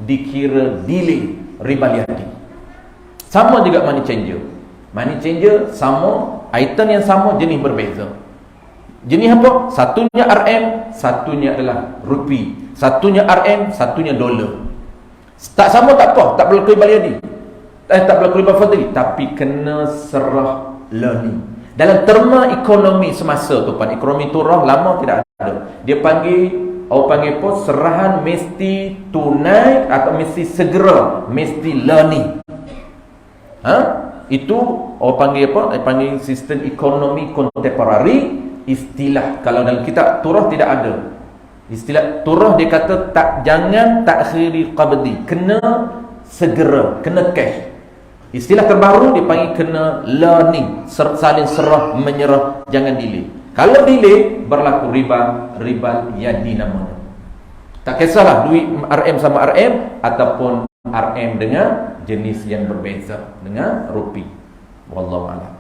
dikira delay, riba liadi. Sama juga money changer sama, item yang sama, jenis berbeza. Jenis apa? Satunya RM, satunya adalah rupi. Satunya RM, satunya dolar. Tak sama tak apa, tak berlaku riba liadi. Tak berlaku riba fadli, tapi kena serah learning. Dalam terma ekonomi semasa tu, ekonomi turah lama tidak ada. Dia panggil, orang panggil apa? Serahan mesti tunai atau mesti segera, mesti learning. Itu orang panggil apa? Dia panggil sistem ekonomi kontemporari. Istilah kalau dalam kitab turah tidak ada. Istilah turah dia kata jangan takhiri qabdi, kena segera, kena cash. Istilah terbaru dia panggil kena learning, saling serah menyerah, jangan delay. Kalau delay berlaku riba yadi namanya. Tak kisahlah duit RM sama RM ataupun RM dengan jenis yang berbeza dengan rupi. Wallahu a'lam.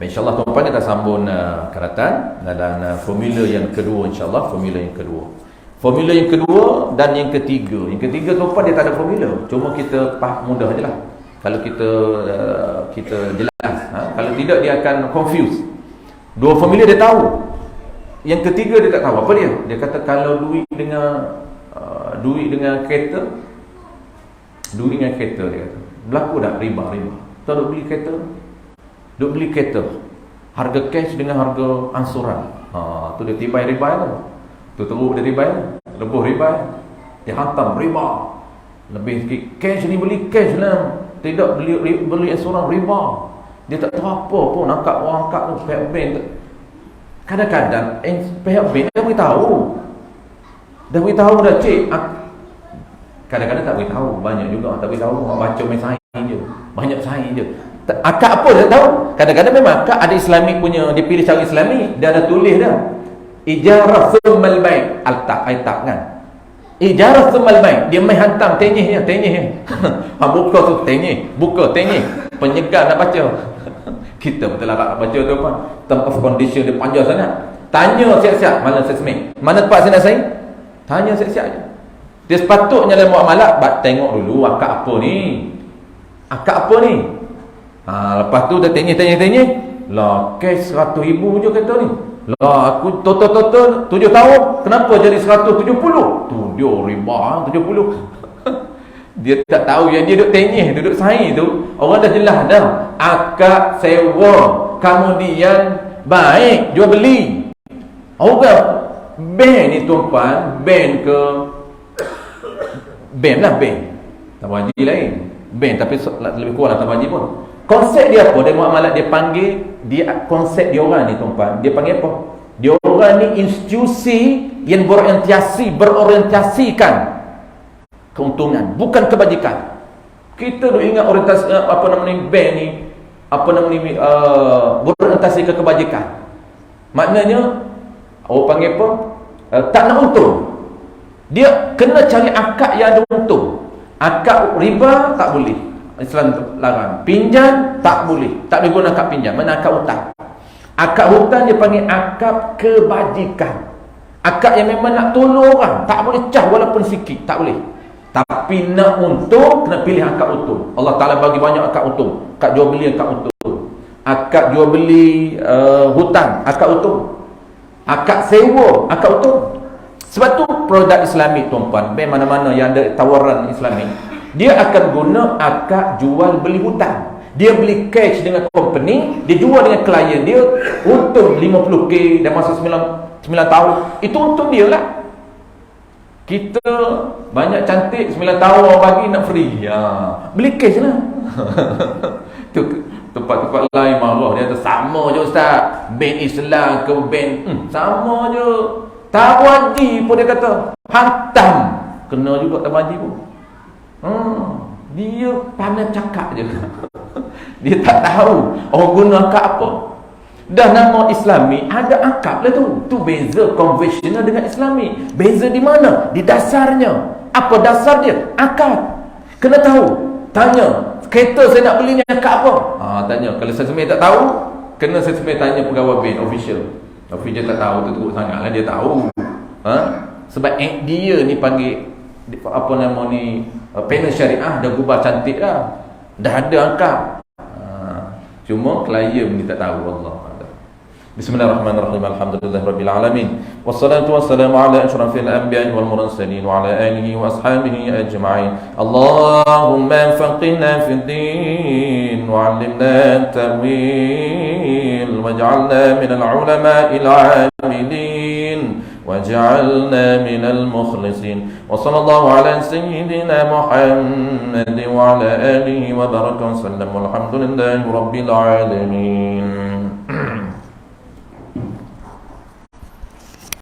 InsyaAllah tuan-tuan kita sambung keratan dalam formula yang kedua, insyaAllah formula yang kedua. Formula yang kedua dan yang ketiga. Yang ketiga tuan-tuan dia tak ada formula, cuma kita mudah je lah. Kalau kita jelas, kalau tidak dia akan confuse. Dua formula dia tahu, yang ketiga dia tak tahu. Apa dia? Dia kata kalau duit dengan kereta, dia kata berlaku tak riba. Kita duk beli kereta, harga cash dengan harga ansuran, tu dia tibai riba tu, teruk dia riba, lebuh riba, dia hantam riba. Lebih sikit cash ni, beli cash lah, tidak beli ansuran, riba. Dia tak tahu apa pun, angkat tu pihak bank. Kadang-kadang pihak bank dah beritahu dah cik. Kadang-kadang tak beritahu, banyak juga tak beritahu, baca main sain je, banyak sain je. Akad apa dia tahu? Kadang-kadang memang akad ada Islamik punya, dia pilih cara Islami, dia ada tulis dah. Ijarah thummal bai', altak kan. Ijarah thummal bai', dia main hantam tenyih. Buka tu tenyih, penyegar nak baca. Kita betul lah nak baca tu apa? Term of condition dia panjang sangat. Tanya siap-siap, mana assessment? Mana tempat saya nak sign? Tanya siap-siap je. Dia sepatutnya dalam muamalah, tengok dulu akad apa ni. Lepas tu dah tanya. Lah, cash 100,000 je kata ni. Lah, aku total 7 tahun. Kenapa jadi 170? Tu dia riba 70. Dia tak tahu yang dia duduk sain tu. Orang dah jelas dah. Akad sewa, kemudian baik jual beli. Orang bank ni tuan-tuan, bank lah. Tawaji lain. Bank tapi lebih kurang tawaji pun. Konsep dia apa? Dia muamalat, dia panggil, konsep dia orang ni tuan-tuan, dia panggil apa? Dia orang ni institusi yang berorientasikan keuntungan, bukan kebajikan. Kita duk ingat orientasi bank ni, apa nama ni, berorientasi ke kebajikan. Maknanya orang panggil apa, tak nak untung. Dia kena cari akad yang ada untung. Akad riba tak boleh, Islam larang. Pinjam tak boleh, tak boleh guna akad pinjam. Mana akad hutang? Akad hutang dia panggil akad kebajikan. Akad yang memang nak tolong orang, tak boleh cah walaupun sikit, tak boleh. Tapi nak untung, kena pilih akad untung. Allah Ta'ala bagi banyak akad untung. Akad jual beli, akad untung. Akad jual beli hutang, akad untung. Akad sewa, akad untung. Sebab tu produk Islami tuan-tuan, mana-mana yang ada tawaran Islami, dia akan guna akad jual beli hutang. Dia beli cash dengan company, dia jual dengan klien dia, untung 50k dan masa 9 tahun. Itu untung dia lah. Kita banyak cantik 9 tahun orang bagi nak free. Ya, beli cash lah. Tu tempat-tempat lain marah dia kata sama je ustaz. Bank Islam ke bank sama je. Tabu haji pun dia kata hantam. Kena juga tabu haji pun. Dia pandai cakap je. Dia tak tahu orang guna akad apa. Dah nama Islami ada akad lah tu. Tu beza konvensional dengan Islami. Beza di mana? Di dasarnya. Apa dasar dia? Akad. Kena tahu. Tanya, kereta saya nak beli ni akad apa? Tanya. Kalau saya sebenarnya tak tahu, kena saya sebenarnya tanya pegawai bank official. Official tak tahu tu teruk sangat lah. Dia tahu. Sebab dia ni panggil apa nama ni, panel syariah dah gubah cantik dah. Dah ada akad. Cuma klien ni tak tahu. Allah. Bismillahirrahmanirrahim. Alhamdulillahirabbil alamin. Wassalatu wassalamu ala asyrafil anbiya'i wal mursalin wa ala alihi wa ashabihi ajma'in. Allahumma faqihna fid din wa 'allimna at-ta'wil waj'alna minal ulama'il 'amilin waj'alna minal mukhlisin. Wa sallallahu ala sayyidina Muhammad wa ala alihi wa baraka wa sallam. Alhamdulillahi rabbil alamin.